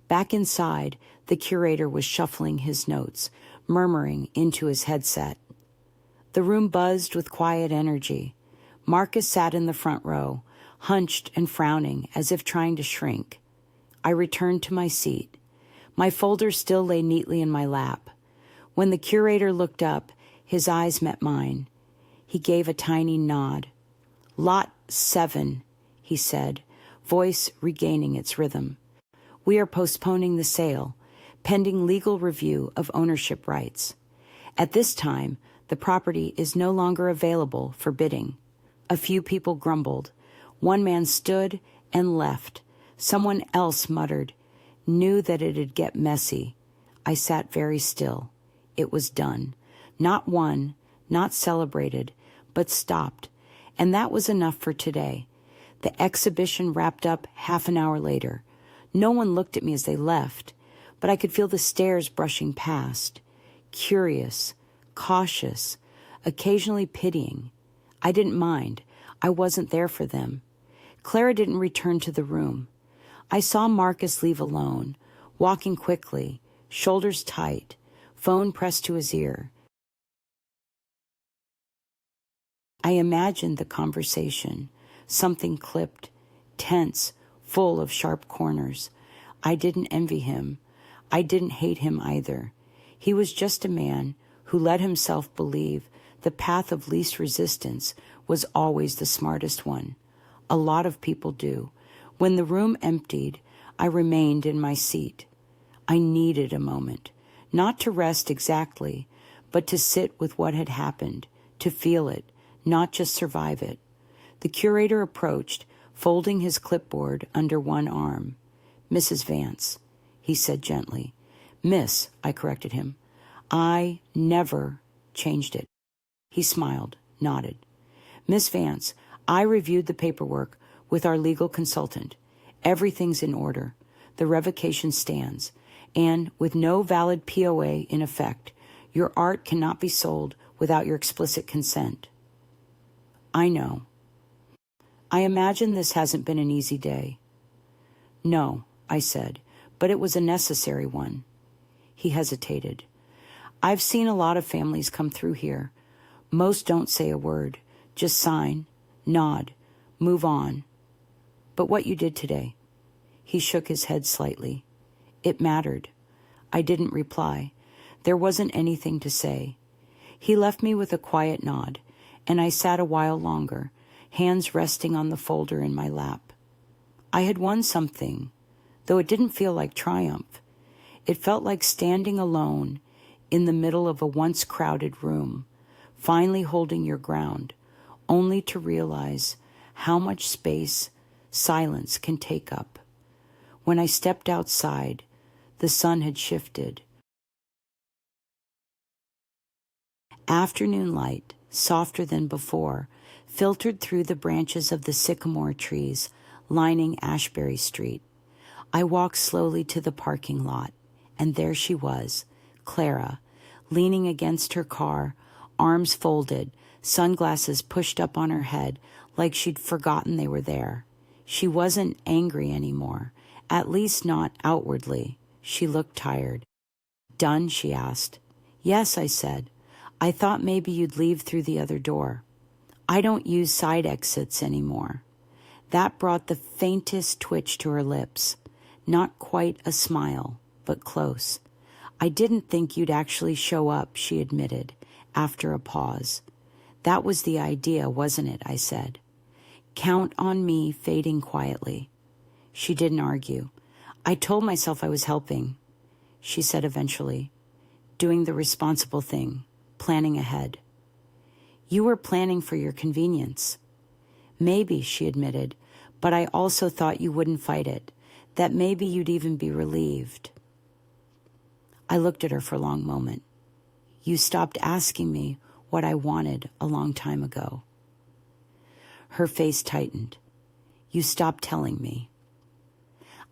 Back inside, the curator was shuffling his notes, murmuring into his headset. The room buzzed with quiet energy. Marcus sat in the front row, hunched and frowning as if trying to shrink. I returned to my seat. My folder still lay neatly in my lap. When the curator looked up, his eyes met mine. He gave a tiny nod. Lot 7, he said, voice regaining its rhythm. We are postponing the sale, pending legal review of ownership rights. At this time, the property is no longer available for bidding. A few people grumbled. One man stood and left. Someone else muttered, knew that it'd get messy. I sat very still. It was done. Not won, not celebrated, but stopped. And that was enough for today. The exhibition wrapped up half an hour later. No one looked at me as they left, but I could feel the stares brushing past. Curious, cautious, occasionally pitying. I didn't mind. I wasn't there for them. Clara didn't return to the room. I saw Marcus leave alone, walking quickly, shoulders tight, phone pressed to his ear. I imagined the conversation, something clipped, tense, full of sharp corners. I didn't envy him. I didn't hate him either. He was just a man who let himself believe the path of least resistance was always the smartest one. A lot of people do. When the room emptied, I remained in my seat. I needed a moment, not to rest exactly, but to sit with what had happened, to feel it, not just survive it. The curator approached, folding his clipboard under one arm. Mrs. Vance, he said gently. Miss, I corrected him. I never changed it. He smiled, nodded. Miss Vance, I reviewed the paperwork with our legal consultant. Everything's in order. The revocation stands. And with no valid POA in effect, your art cannot be sold without your explicit consent. I know. I imagine this hasn't been an easy day. No, I said, but it was a necessary one. He hesitated. I've seen a lot of families come through here. Most don't say a word, just sign, nod, move on. But what you did today, he shook his head slightly. It mattered. I didn't reply. There wasn't anything to say. He left me with a quiet nod, and I sat a while longer, hands resting on the folder in my lap. I had won something, though it didn't feel like triumph. It felt like standing alone in the middle of a once crowded room, finally holding your ground, only to realize how much space silence can take up. When I stepped outside, the sun had shifted. Afternoon light, softer than before, filtered through the branches of the sycamore trees lining Ashbury Street. I walked slowly to the parking lot, and there she was, Clara, leaning against her car, arms folded, sunglasses pushed up on her head like she'd forgotten they were there. She wasn't angry anymore, at least not outwardly. She looked tired. Done? She asked. Yes, I said. I thought maybe you'd leave through the other door. I don't use side exits anymore. That brought the faintest twitch to her lips. Not quite a smile, but close. I didn't think you'd actually show up, she admitted, after a pause. That was the idea, wasn't it? I said. Count on me fading quietly. She didn't argue. I told myself I was helping, she said eventually, doing the responsible thing, planning ahead. You were planning for your convenience. Maybe, she admitted, but I also thought you wouldn't fight it, that maybe you'd even be relieved. I looked at her for a long moment. You stopped asking me what I wanted a long time ago. Her face tightened. You stopped telling me.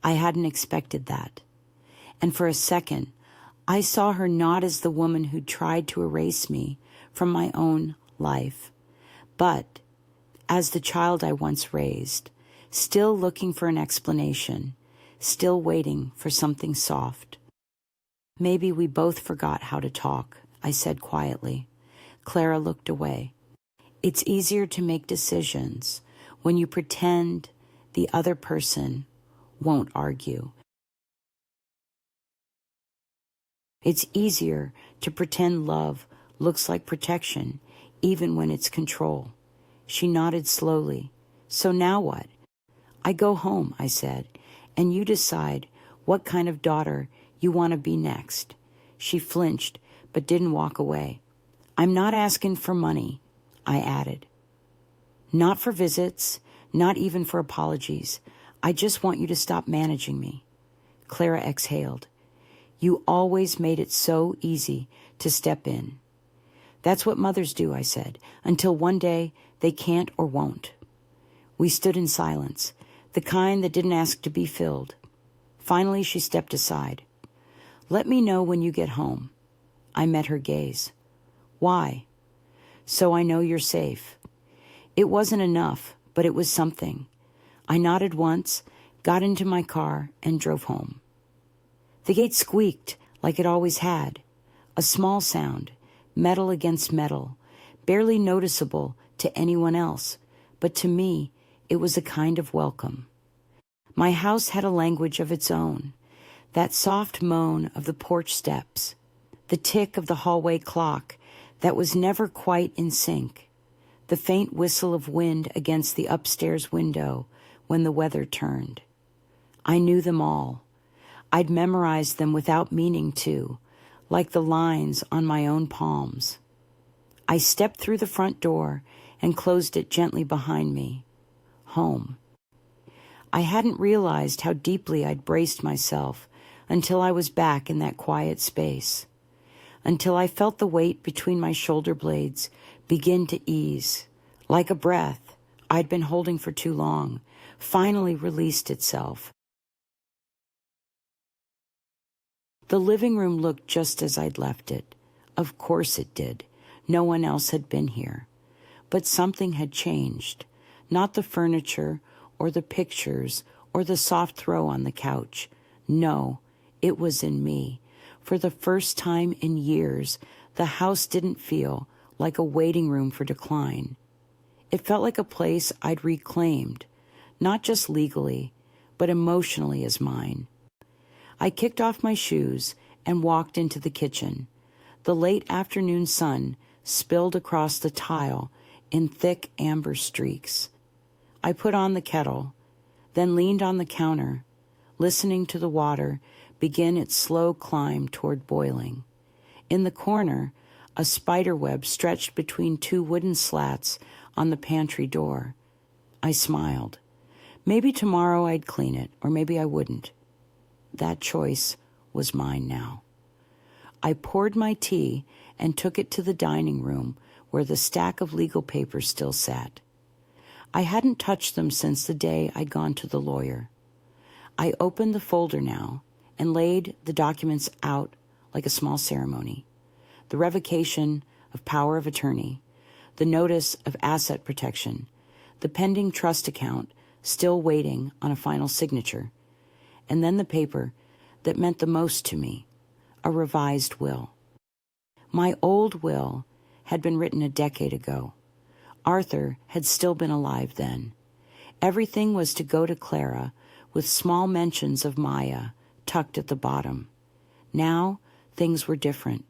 I hadn't expected that. And for a second, I saw her not as the woman who tried to erase me from my own life, but as the child I once raised, still looking for an explanation, still waiting for something soft. Maybe we both forgot how to talk, I said quietly. Clara looked away. It's easier to make decisions when you pretend the other person won't argue. It's easier to pretend love looks like protection, even when it's control. She nodded slowly. So now what? I go home, I said, and you decide what kind of daughter you want to be next. She flinched, but didn't walk away. I'm not asking for money, I added. Not for visits, not even for apologies. I just want you to stop managing me. Clara exhaled. You always made it so easy to step in. That's what mothers do, I said, until one day they can't or won't. We stood in silence, the kind that didn't ask to be filled. Finally, she stepped aside. Let me know when you get home. I met her gaze. Why? So I know you're safe. It wasn't enough, but it was something. I nodded once, got into my car, and drove home. The gate squeaked like it always had. A small sound, metal against metal, barely noticeable to anyone else, but to me, it was a kind of welcome. My house had a language of its own, that soft moan of the porch steps, the tick of the hallway clock that was never quite in sync, the faint whistle of wind against the upstairs window when the weather turned. I knew them all. I'd memorized them without meaning to, like the lines on my own palms. I stepped through the front door and closed it gently behind me. Home. I hadn't realized how deeply I'd braced myself until I was back in that quiet space, until I felt the weight between my shoulder blades begin to ease. Like a breath I'd been holding for too long, finally released itself. The living room looked just as I'd left it. Of course it did. No one else had been here. But something had changed. Not the furniture or the pictures or the soft throw on the couch. No, it was in me. For the first time in years, the house didn't feel like a waiting room for decline. It felt like a place I'd reclaimed, not just legally, but emotionally as mine. I kicked off my shoes and walked into the kitchen. The late afternoon sun spilled across the tile in thick amber streaks. I put on the kettle, then leaned on the counter, listening to the water begin its slow climb toward boiling. In the corner, a spider web stretched between two wooden slats on the pantry door. I smiled. Maybe tomorrow I'd clean it, or maybe I wouldn't. That choice was mine now. I poured my tea and took it to the dining room where the stack of legal papers still sat. I hadn't touched them since the day I'd gone to the lawyer. I opened the folder now and laid the documents out like a small ceremony. The revocation of power of attorney, the notice of asset protection, the pending trust account still waiting on a final signature, and then the paper that meant the most to me, a revised will. My old will had been written a decade ago. Arthur had still been alive then. Everything was to go to Clara, with small mentions of Maya tucked at the bottom. Now, things were different.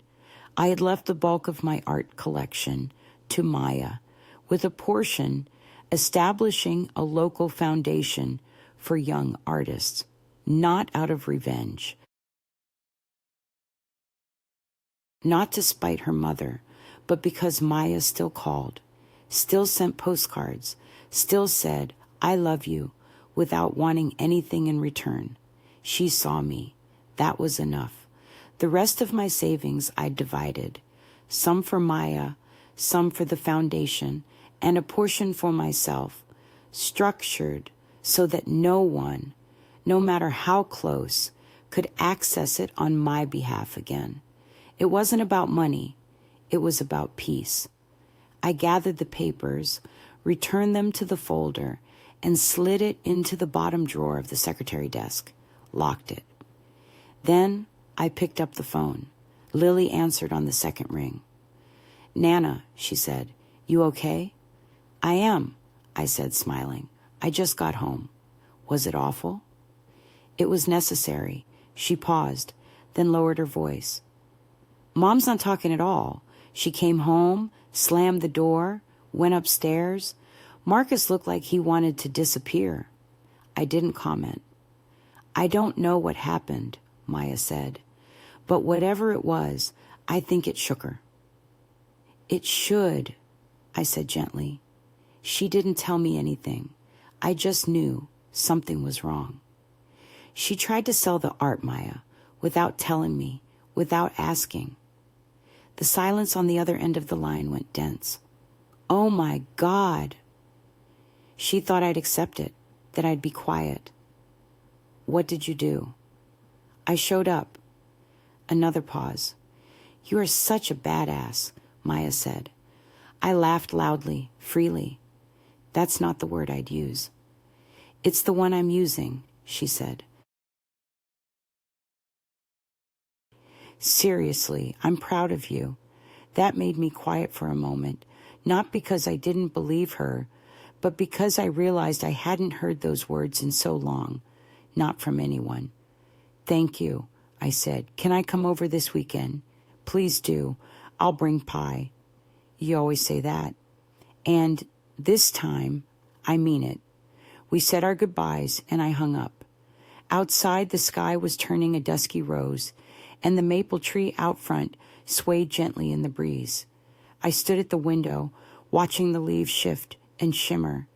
I had left the bulk of my art collection to Maya, with a portion establishing a local foundation for young artists, not out of revenge. Not to spite her mother, but because Maya still called, still sent postcards, still said, "I love you," without wanting anything in return. She saw me. That was enough. The rest of my savings I'd divided, some for Maya, some for the foundation, and a portion for myself, structured so that no one, no matter how close, could access it on my behalf again. It wasn't about money. It was about peace. I gathered the papers, returned them to the folder, and slid it into the bottom drawer of the secretary desk, locked it. Then I picked up the phone. Lily answered on the second ring. "Nana," she said, "you okay?" "I am," I said, smiling. "I just got home." "Was it awful?" "It was necessary." She paused, then lowered her voice. "Mom's not talking at all. She came home, slammed the door, went upstairs. Marcus looked like he wanted to disappear." I didn't comment. "I don't know what happened," Maya said, "but whatever it was, I think it shook her." "It should," I said gently. She didn't tell me anything. I just knew something was wrong. She tried to sell the art, Maya, without telling me, without asking. The silence on the other end of the line went dense. "Oh my God!" She thought I'd accept it, that I'd be quiet. "What did you do?" "I showed up." Another pause. "You are such a badass," Maya said. I laughed loudly, freely. That's not the word I'd use. "It's the one I'm using," she said. "Seriously, I'm proud of you." That made me quiet for a moment, not because I didn't believe her, but because I realized I hadn't heard those words in so long, not from anyone. "Thank you," I said. "Can I come over this weekend?" "Please do. I'll bring pie." "You always say that." And this time, I mean it. We said our goodbyes, and I hung up. Outside, the sky was turning a dusky rose, and the maple tree out front swayed gently in the breeze. I stood at the window, watching the leaves shift and shimmer.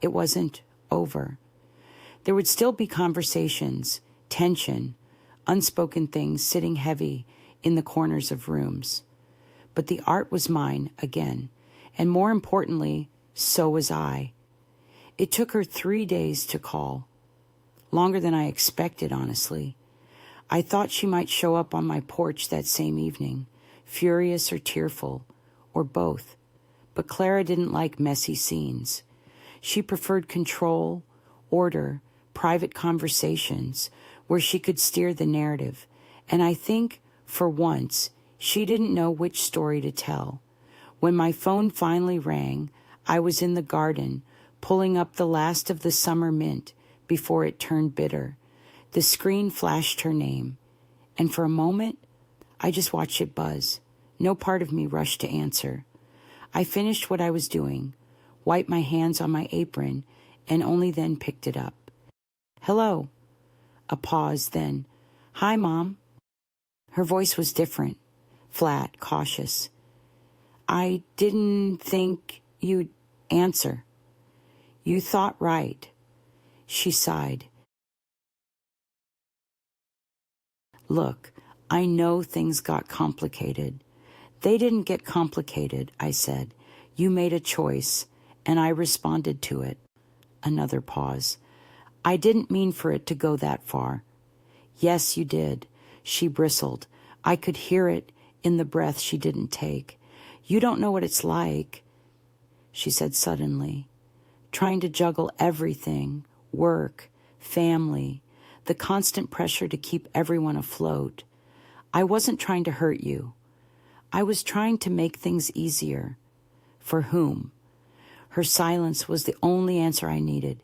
It wasn't over. There would still be conversations, tension, unspoken things sitting heavy in the corners of rooms. But the art was mine again, and more importantly, so was I. It took her 3 days to call. Longer than I expected, honestly. I thought she might show up on my porch that same evening, furious or tearful, or both. But Clara didn't like messy scenes. She preferred control, order, private conversations where she could steer the narrative, and I think For once, she didn't know which story to tell. When my phone finally rang, I was in the garden, pulling up the last of the summer mint before it turned bitter. The screen flashed her name, and for a moment, I just watched it buzz. No part of me rushed to answer. I finished what I was doing, wiped my hands on my apron, and only then picked it up. "Hello." A pause, then, "Hi, Mom." Her voice was different, flat, cautious. "I didn't think you'd answer." "You thought right." She sighed. "Look, I know things got complicated." "They didn't get complicated," I said. "You made a choice, and I responded to it." Another pause. "I didn't mean for it to go that far." "Yes, you did." She bristled. I could hear it in the breath she didn't take. "You don't know what it's like," she said suddenly, "trying to juggle everything, work, family, the constant pressure to keep everyone afloat. I wasn't trying to hurt you. I was trying to make things easier." "For whom?" Her silence was the only answer I needed.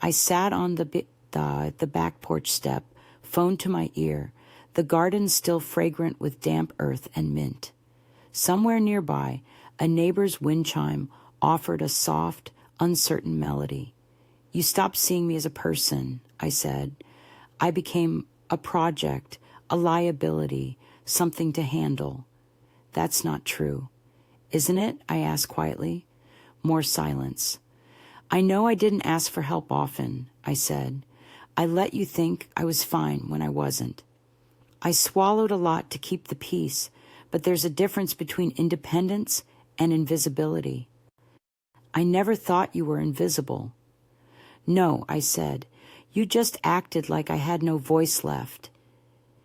I sat on the back porch step, phone to my ear, the garden still fragrant with damp earth and mint. Somewhere nearby, a neighbor's wind chime offered a soft, uncertain melody. "You stopped seeing me as a person," I said. "I became a project, a liability, something to handle." "That's not true." "Isn't it?" I asked quietly. More silence. "I know I didn't ask for help often," I said. "I let you think I was fine when I wasn't. I swallowed a lot to keep the peace, but there's a difference between independence and invisibility." "I never thought you were invisible." "No," I said. "You just acted like I had no voice left."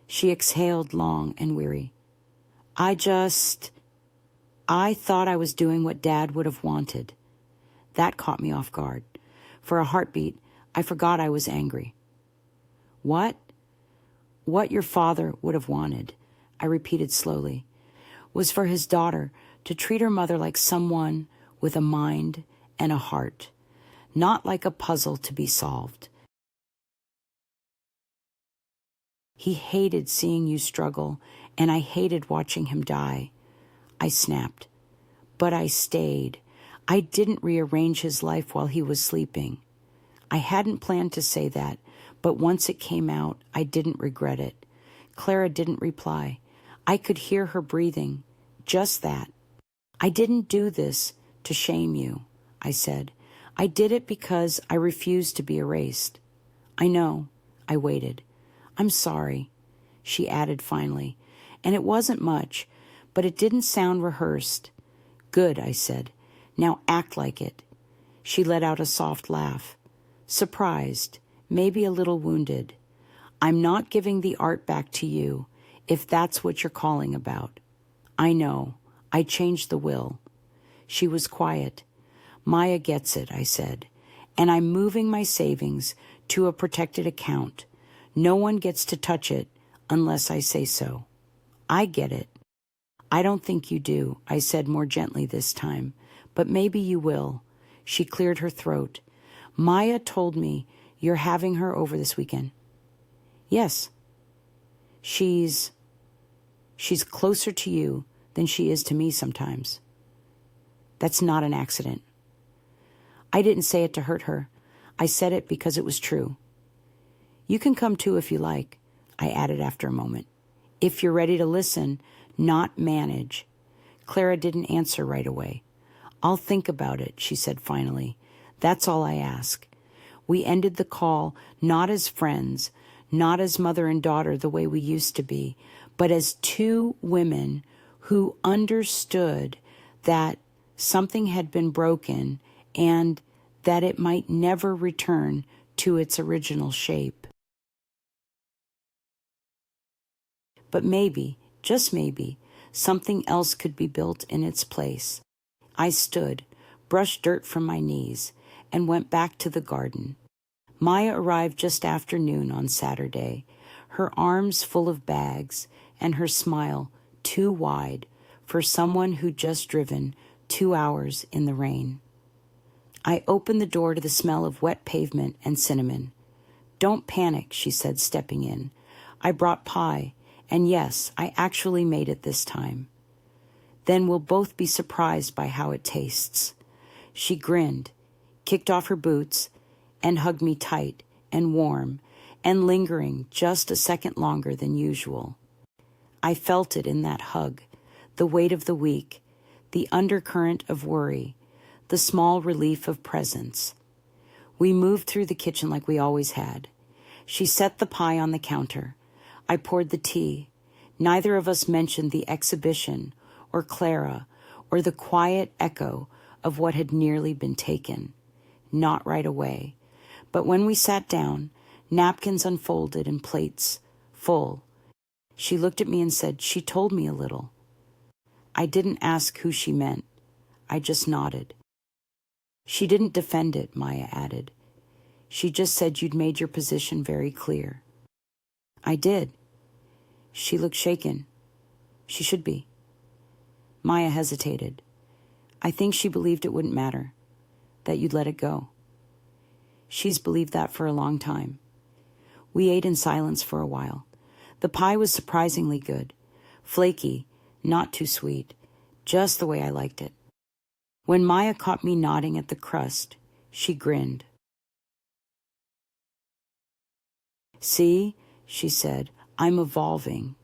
She exhaled long and weary. I thought I was doing what Dad would have wanted." That caught me off guard. For a heartbeat, I forgot I was angry. "What?" "What your father would have wanted," I repeated slowly, "was for his daughter to treat her mother like someone with a mind and a heart, not like a puzzle to be solved. He hated seeing you struggle, and I hated watching him die." I snapped. "But I stayed. I didn't rearrange his life while he was sleeping." I hadn't planned to say that, but once it came out, I didn't regret it. Clara didn't reply. I could hear her breathing. Just that. "I didn't do this to shame you," I said. "I did it because I refused to be erased." "I know." I waited. "I'm sorry," she added finally. And it wasn't much, but it didn't sound rehearsed. "Good," I said. "Now act like it." She let out a soft laugh. Surprised, maybe a little wounded. "I'm not giving the art back to you, if that's what you're calling about." "I know. I changed the will." She was quiet. "Maya gets it," I said. "And I'm moving my savings to a protected account. No one gets to touch it unless I say so." "I get it." "I don't think you do," I said more gently this time. "But maybe you will." She cleared her throat. "Maya told me you're having her over this weekend." "Yes." She's closer to you than she is to me sometimes." "That's not an accident." I didn't say it to hurt her. I said it because it was true. "You can come too if you like," I added after a moment. "If you're ready to listen, not manage." Clara didn't answer right away. "I'll think about it," she said finally. "That's all I ask." We ended the call not as friends, not as mother and daughter the way we used to be, but as two women who understood that something had been broken and that it might never return to its original shape. But maybe, just maybe, something else could be built in its place. I stood, brushed dirt from my knees, and went back to the garden. Maya arrived just after noon on Saturday, her arms full of bags and her smile too wide for someone who'd just driven 2 hours in the rain. I opened the door to the smell of wet pavement and cinnamon. "Don't panic," she said, stepping in. "I brought pie, and yes, I actually made it this time. Then we'll both be surprised by how it tastes." She grinned, kicked off her boots, and hugged me tight and warm and lingering just a second longer than usual. I felt it in that hug, the weight of the week, the undercurrent of worry, the small relief of presence. We moved through the kitchen like we always had. She set the pie on the counter. I poured the tea. Neither of us mentioned the exhibition or Clara or the quiet echo of what had nearly been taken. Not right away. But when we sat down, napkins unfolded and plates full, she looked at me and said, "She told me a little." I didn't ask who she meant. I just nodded. "She didn't defend it," Maya added. "She just said you'd made your position very clear." "I did." She looked shaken. "She should be." Maya hesitated. "I think she believed it wouldn't matter, that you'd let it go." "She's believed that for a long time." We ate in silence for a while. The pie was surprisingly good. Flaky, not too sweet, just the way I liked it. When Maya caught me nodding at the crust, she grinned. "See," she said, "I'm evolving."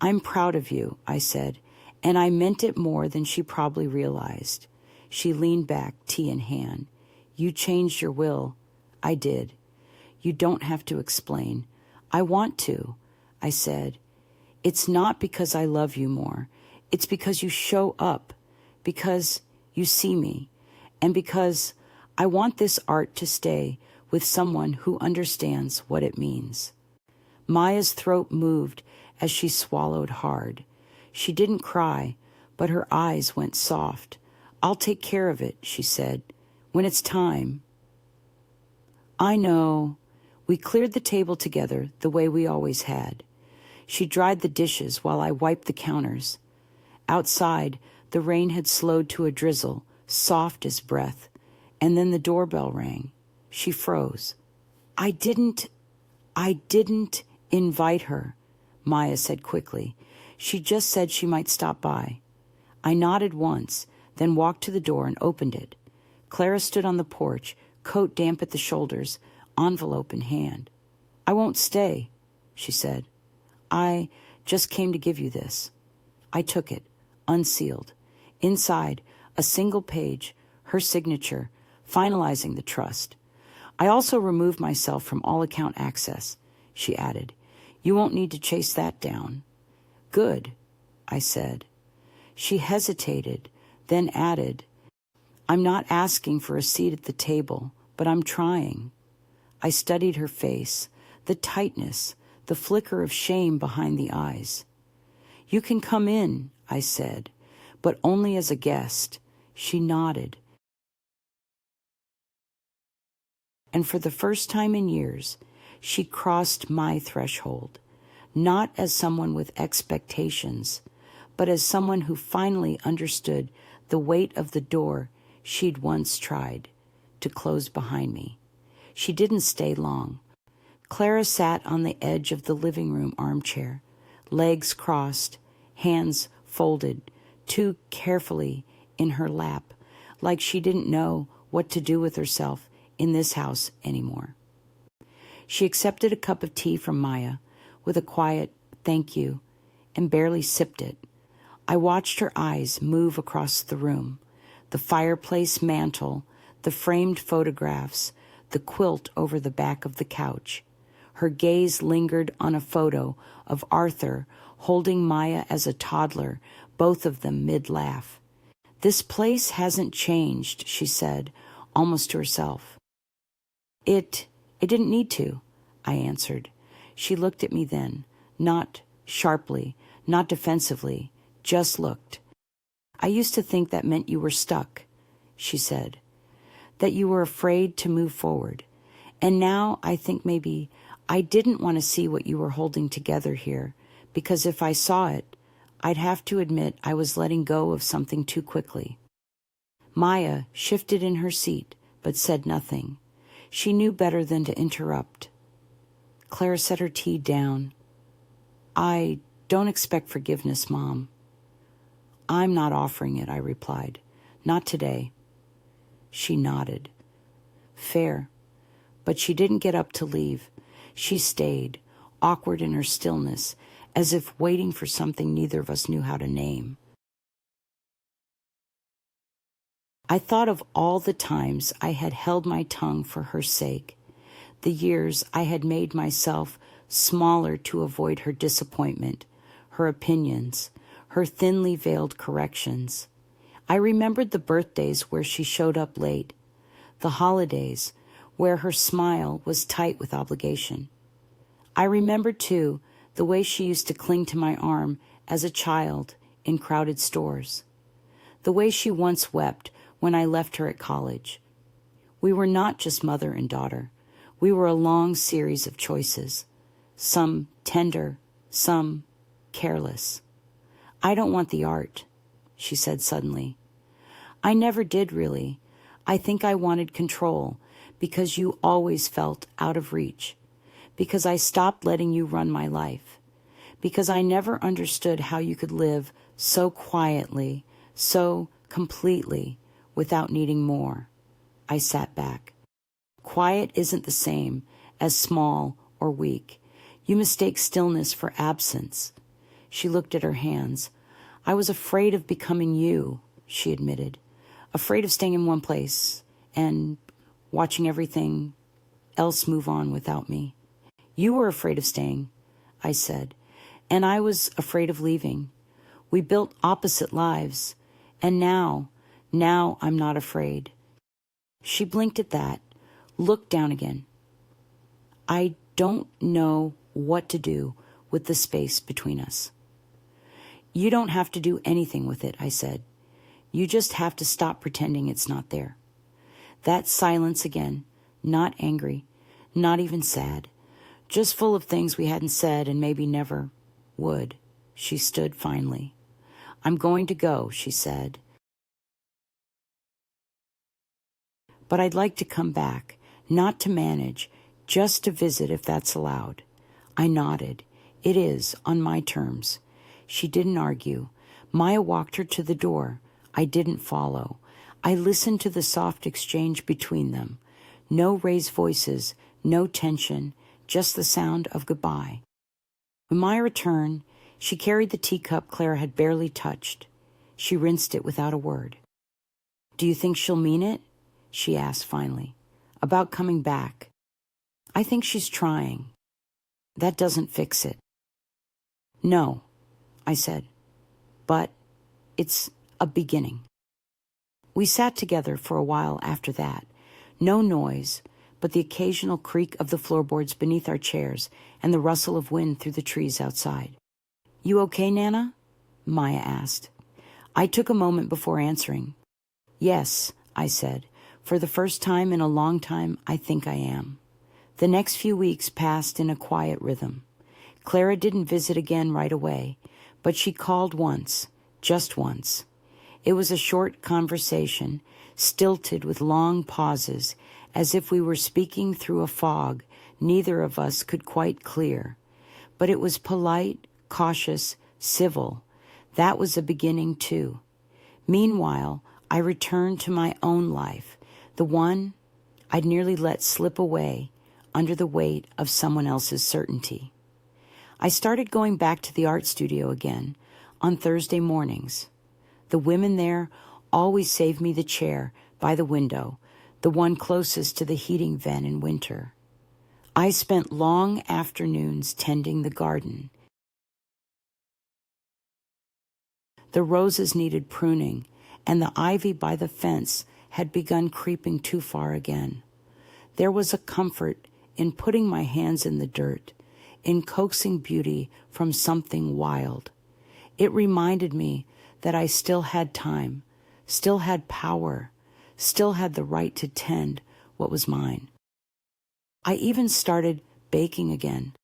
"I'm proud of you," I said, and I meant it more than she probably realized. She leaned back, tea in hand. "You changed your will." "I did." "You don't have to explain." "I want to," I said. "It's not because I love you more. It's because you show up, because you see me, and because I want this art to stay with someone who understands what it means." Maya's throat moved as she swallowed hard. She didn't cry, but her eyes went soft. "I'll take care of it," she said, "when it's time." "I know." We cleared the table together the way we always had. She dried the dishes while I wiped the counters. Outside, the rain had slowed to a drizzle, soft as breath, and then the doorbell rang. She froze. I didn't invite her," Maya said quickly. "She just said she might stop by." I nodded once, then walked to the door and opened it. Clara stood on the porch, coat damp at the shoulders, envelope in hand. "I won't stay," she said. "I just came to give you this." I took it, unsealed. Inside, a single page, her signature, finalizing the trust. "I also removed myself from all account access," she added. "You won't need to chase that down." "Good," I said. She hesitated, then added, "I'm not asking for a seat at the table, but I'm trying." I studied her face, the tightness, the flicker of shame behind the eyes. "You can come in," I said, "but only as a guest." She nodded. And for the first time in years, she crossed my threshold, not as someone with expectations, but as someone who finally understood the weight of the door she'd once tried to close behind me. She didn't stay long. Clara sat on the edge of the living room armchair, legs crossed, hands folded, too carefully in her lap, like she didn't know what to do with herself in this house anymore. She accepted a cup of tea from Maya with a quiet "thank you" and barely sipped it. I watched her eyes move across the room, the fireplace mantel, the framed photographs, the quilt over the back of the couch. Her gaze lingered on a photo of Arthur holding Maya as a toddler, both of them mid-laugh. "This place hasn't changed," she said, almost to herself. It didn't need to," I answered. She looked at me then, not sharply, not defensively, just looked. "I used to think that meant you were stuck," she said, "that you were afraid to move forward. And now I think maybe I didn't want to see what you were holding together here. because if I saw it, I'd have to admit I was letting go of something too quickly. Maya shifted in her seat, but said nothing. She knew better than to interrupt. Clara set her tea down. I don't expect forgiveness, Mom. I'm not offering it, I replied. Not today. She nodded. Fair. But she didn't get up to leave. She stayed, awkward in her stillness, as if waiting for something neither of us knew how to name. I thought of all the times I had held my tongue for her sake, the years I had made myself smaller to avoid her disappointment, her opinions, her thinly veiled corrections. I remembered the birthdays where she showed up late, the holidays where her smile was tight with obligation. I remembered, too, the way she used to cling to my arm as a child in crowded stores, the way she once wept when I left her at college. We were not just mother and daughter. We were a long series of choices, some tender, some careless. I don't want the art, she said suddenly. I never did, really. I think I wanted control because you always felt out of reach, because I stopped letting you run my life, because I never understood how you could live so quietly, so completely, without needing more. I sat back. Quiet isn't the same as small or weak. You mistake stillness for absence. She looked at her hands. I was afraid of becoming you, she admitted. Afraid of staying in one place and watching everything else move on without me. You were afraid of staying, I said, and I was afraid of leaving. We built opposite lives, and now I'm not afraid. She blinked at that, looked down again. I don't know what to do with the space between us. You don't have to do anything with it, I said. You just have to stop pretending it's not there. That silence again, not angry, not even sad, just full of things we hadn't said and maybe never would. She stood finally. I'm going to go, she said. But I'd like to come back, not to manage, just to visit if that's allowed. I nodded. It is, on my terms. She didn't argue. Maya walked her to the door. I didn't follow. I listened to the soft exchange between them. No raised voices, no tension, just the sound of goodbye. When Maya returned, she carried the teacup Clara had barely touched. She rinsed it without a word. Do you think she'll mean it? She asked finally. About coming back. I think she's trying. That doesn't fix it. No, I said, but it's a beginning. We sat together for a while after that. No noise, but the occasional creak of the floorboards beneath our chairs and the rustle of wind through the trees outside. You okay, Nana? Maya asked. I took a moment before answering. Yes, I said. For the first time in a long time, I think I am. The next few weeks passed in a quiet rhythm. Clara didn't visit again right away, but she called once, just once. It was a short conversation, stilted with long pauses, as if we were speaking through a fog neither of us could quite clear. But it was polite, cautious, civil. That was a beginning, too. Meanwhile, I returned to my own life, the one I'd nearly let slip away under the weight of someone else's certainty. I started going back to the art studio again on Thursday mornings. The women there always saved me the chair by the window, the one closest to the heating vent in winter. I spent long afternoons tending the garden. The roses needed pruning, and the ivy by the fence had begun creeping too far again. There was a comfort in putting my hands in the dirt, in coaxing beauty from something wild. It reminded me that I still had time, still had power, still had the right to tend what was mine. I even started baking again.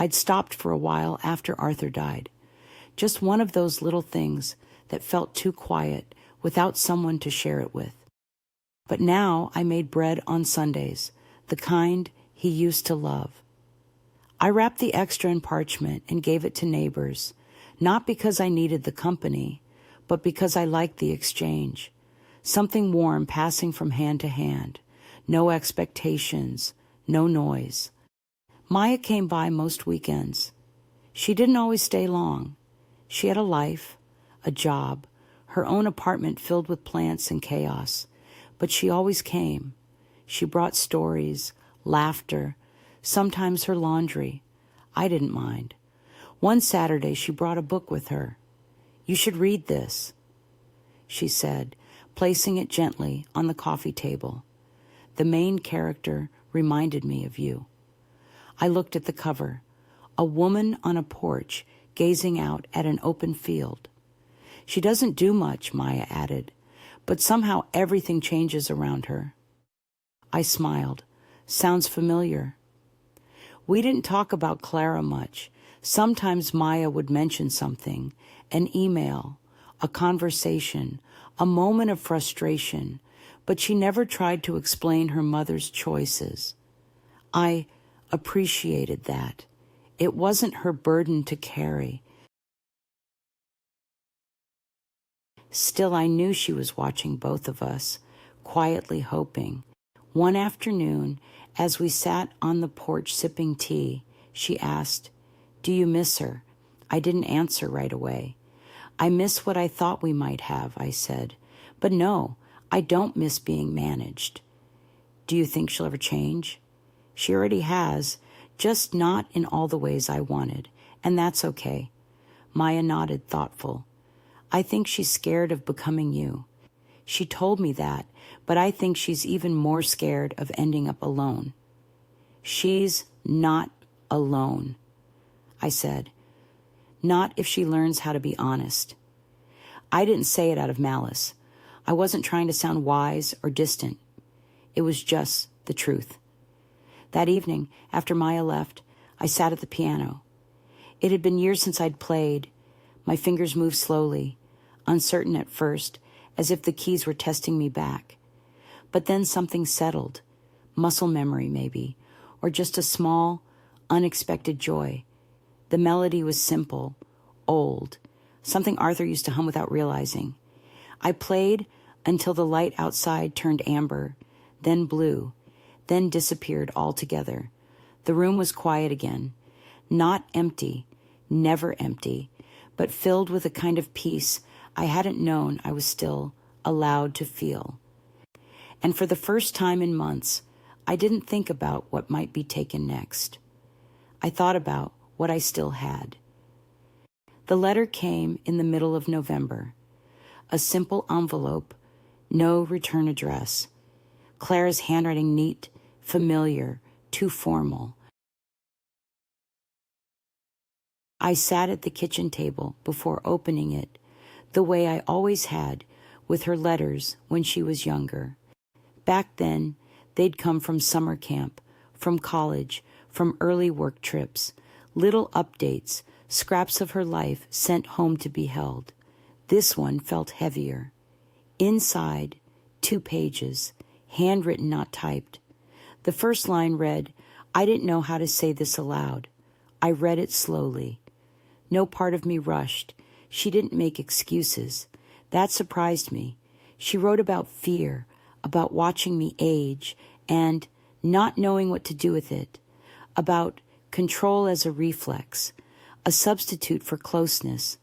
I'd stopped for a while after Arthur died. Just one of those little things that felt too quiet without someone to share it with. But now I made bread on Sundays, the kind he used to love. I wrapped the extra in parchment and gave it to neighbors, not because I needed the company, but because I liked the exchange. Something warm passing from hand to hand. No expectations, no noise. Maya came by most weekends. She didn't always stay long. She had a life, a job, her own apartment filled with plants and chaos. But she always came. She brought stories, laughter, sometimes her laundry. I didn't mind. One Saturday she brought a book with her. "You should read this," she said, placing it gently on the coffee table. "The main character reminded me of you." I looked at the cover. A woman on a porch gazing out at an open field. "She doesn't do much," Maya added, "but somehow everything changes around her." I smiled. "Sounds familiar." We didn't talk about Clara much. Sometimes Maya would mention something, an email, a conversation, a moment of frustration, but she never tried to explain her mother's choices. I appreciated that. It wasn't her burden to carry. Still, I knew she was watching both of us, quietly hoping. One afternoon, as we sat on the porch sipping tea, she asked, "Do you miss her?" I didn't answer right away. "I miss what I thought we might have," I said. "But no, I don't miss being managed." "Do you think she'll ever change?" "She already has, just not in all the ways I wanted, and that's okay." Maya nodded, thoughtful. "I think she's scared of becoming you." She told me that, but I think she's even more scared of ending up alone. "She's not alone," I said. "Not if she learns how to be honest." I didn't say it out of malice. I wasn't trying to sound wise or distant. It was just the truth. That evening, after Maya left, I sat at the piano. It had been years since I'd played. My fingers moved slowly, uncertain at first, as if the keys were testing me back. But then something settled, muscle memory maybe, or just a small, unexpected joy. The melody was simple, old, something Arthur used to hum without realizing. I played until the light outside turned amber, then blue, then disappeared altogether. The room was quiet again, not empty, never empty, but filled with a kind of peace I hadn't known I was still allowed to feel. And for the first time in months, I didn't think about what might be taken next. I thought about what I still had. The letter came in the middle of November. A simple envelope, no return address. Clara's handwriting neat, familiar, too formal. I sat at the kitchen table before opening it, the way I always had with her letters when she was younger. Back then, they'd come from summer camp, from college, from early work trips, little updates, scraps of her life sent home to be held. This one felt heavier. Inside, 2 pages, handwritten, not typed. The first line read, I didn't know how to say this aloud. I read it slowly. No part of me rushed. She didn't make excuses. That surprised me. She wrote about fear, about watching me age, and not knowing what to do with it, about control as a reflex, a substitute for closeness,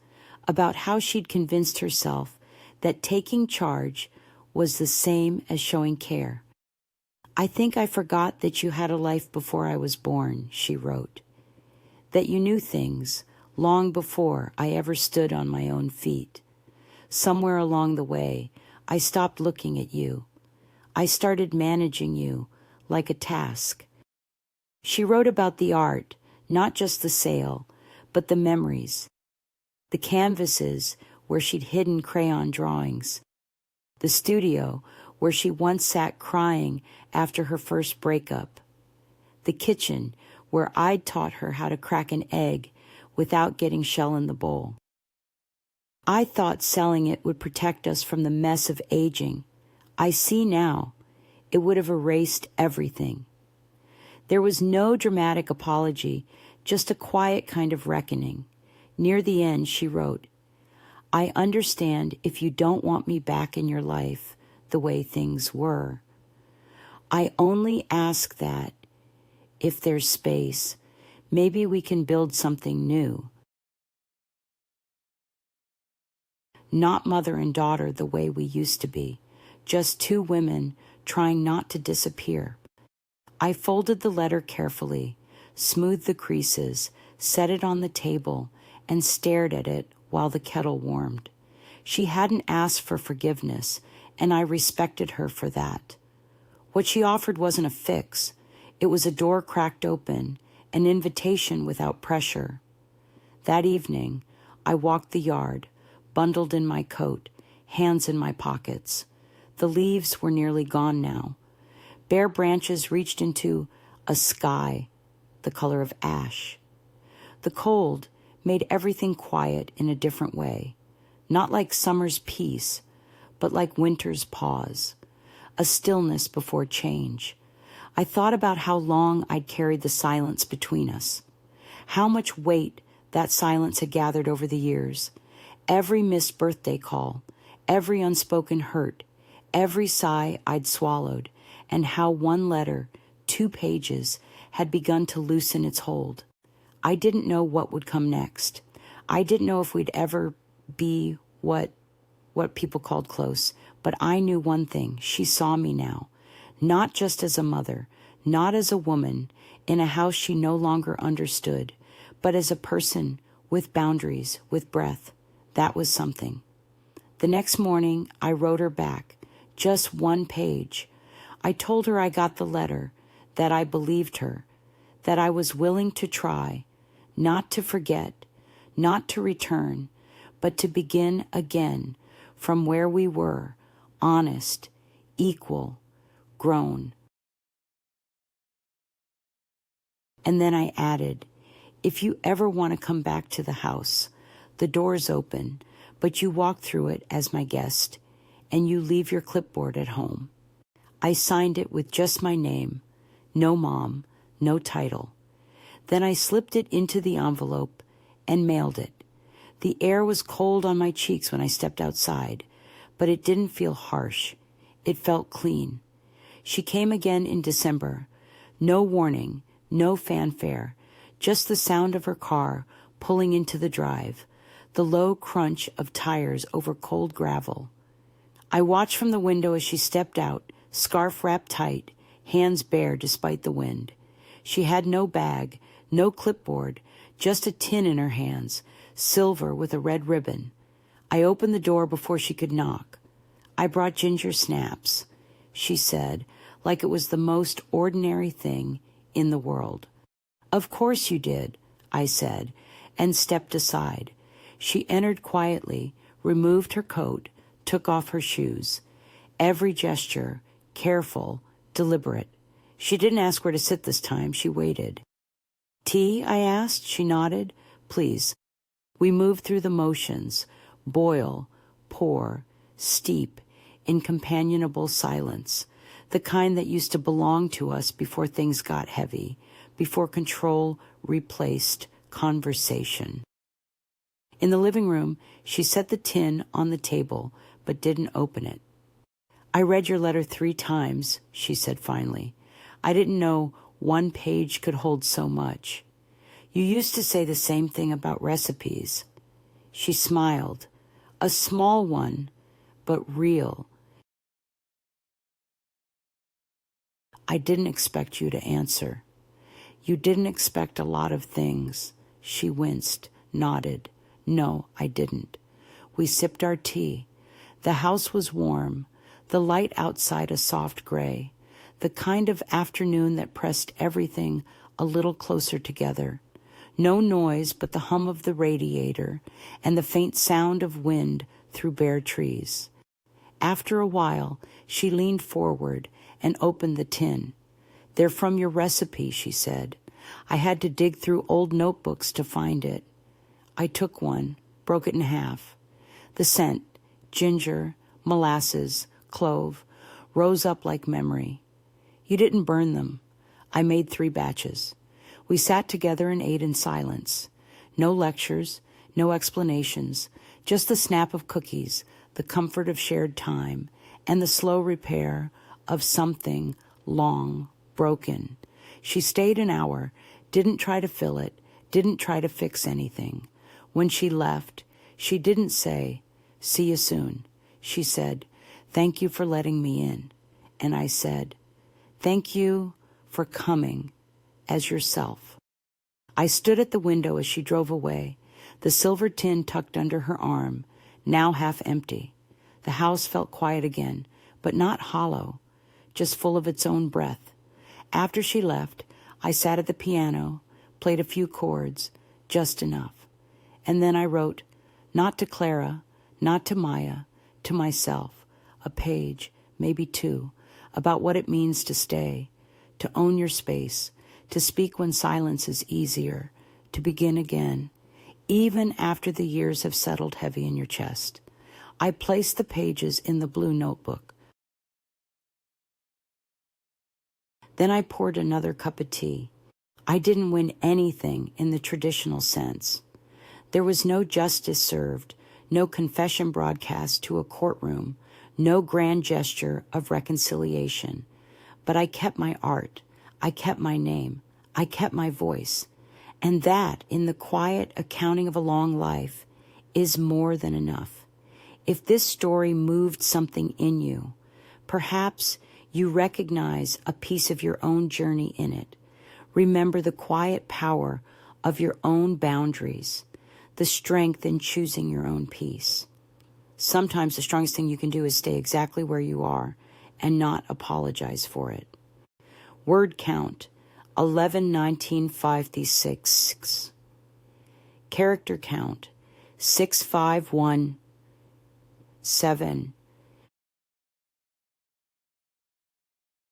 about how she'd convinced herself that taking charge was the same as showing care. I think I forgot that you had a life before I was born, she wrote, that you knew things long before I ever stood on my own feet. Somewhere along the way, I stopped looking at you. I started managing you like a task. She wrote about the art, not just the sale, but the memories, the canvases where she'd hidden crayon drawings, the studio where she once sat crying after her first breakup, the kitchen where I'd taught her how to crack an egg without getting shell in the bowl. I thought selling it would protect us from the mess of aging. I see now, it would have erased everything. There was no dramatic apology, just a quiet kind of reckoning. Near the end, she wrote, "I understand if you don't want me back in your life the way things were. I only ask that, if there's space, maybe we can build something new. Not mother and daughter the way we used to be, just two women trying not to disappear." I folded the letter carefully, smoothed the creases, set it on the table, and stared at it while the kettle warmed. She hadn't asked for forgiveness, and I respected her for that. What she offered wasn't a fix. It was a door cracked open, an invitation without pressure. That evening, I walked the yard, bundled in my coat, hands in my pockets. The leaves were nearly gone now. Bare branches reached into a sky, the color of ash. The cold made everything quiet in a different way, not like summer's peace, but like winter's pause, a stillness before change. I thought about how long I'd carried the silence between us, how much weight that silence had gathered over the years, every missed birthday call, every unspoken hurt, every sigh I'd swallowed, and how one letter, 2 pages, had begun to loosen its hold. I didn't know what would come next. I didn't know if we'd ever be what people called close, but I knew one thing. She saw me now, not just as a mother, not as a woman in a house she no longer understood, but as a person with boundaries, with breath. That was something. The next morning, I wrote her back, just 1 page. I told her I got the letter, that I believed her, that I was willing to try, not to forget, not to return, but to begin again from where we were, honest, equal, grown. And then I added, if you ever want to come back to the house, the door's open, but you walk through it as my guest, and you leave your clipboard at home. I signed it with just my name, no mom, no title. Then I slipped it into the envelope and mailed it. The air was cold on my cheeks when I stepped outside, but it didn't feel harsh. It felt clean. She came again in December. No warning, no fanfare, just the sound of her car pulling into the drive, the low crunch of tires over cold gravel. I watched from the window as she stepped out, scarf wrapped tight, hands bare despite the wind. She had no bag, no clipboard, just a tin in her hands, silver with a red ribbon. I opened the door before she could knock. I brought ginger snaps, she said, like it was the most ordinary thing in the world. Of course you did, I said, and stepped aside. She entered quietly, removed her coat, took off her shoes. Every gesture, careful, deliberate. She didn't ask where to sit this time. She waited. Tea, I asked. She nodded. Please. We moved through the motions, boil, pour, steep, in companionable silence, the kind that used to belong to us before things got heavy, before control replaced conversation. In the living room, she set the tin on the table, but didn't open it. I read your letter 3 times, she said finally. I didn't know 1 page could hold so much. You used to say the same thing about recipes. She smiled, a small one, but real. I didn't expect you to answer. You didn't expect a lot of things. She winced, nodded. No, I didn't. We sipped our tea. The house was warm, the light outside a soft gray, the kind of afternoon that pressed everything a little closer together. No noise but the hum of the radiator and the faint sound of wind through bare trees. After a while, she leaned forward and opened the tin. They're from your recipe, she said. I had to dig through old notebooks to find it. I took one, broke it in half. The scent, ginger, molasses, clove, rose up like memory. You didn't burn them. I made 3 batches. We sat together and ate in silence. No lectures, no explanations, just the snap of cookies, the comfort of shared time, and the slow repair of something long broken. She stayed an hour, didn't try to fill it, didn't try to fix anything. When she left, she didn't say, "See you soon." She said, "Thank you for letting me in." And I said, "Thank you for coming as yourself." I stood at the window as she drove away, the silver tin tucked under her arm, now half empty. The house felt quiet again, but not hollow, just full of its own breath. After she left, I sat at the piano, played a few chords, just enough. And then I wrote, not to Clara, not to Maya, to myself, a page, maybe 2, about what it means to stay, to own your space, to speak when silence is easier, to begin again, even after the years have settled heavy in your chest. I placed the pages in the blue notebook. Then I poured another cup of tea. I didn't win anything in the traditional sense. There was no justice served, no confession broadcast to a courtroom, no grand gesture of reconciliation. But I kept my art. I kept my name. I kept my voice. And that, in the quiet accounting of a long life, is more than enough. If this story moved something in you, perhaps you recognize a piece of your own journey in it. Remember the quiet power of your own boundaries, the strength in choosing your own peace. Sometimes the strongest thing you can do is stay exactly where you are and not apologize for it. Word count, 111956. Character count, 6517.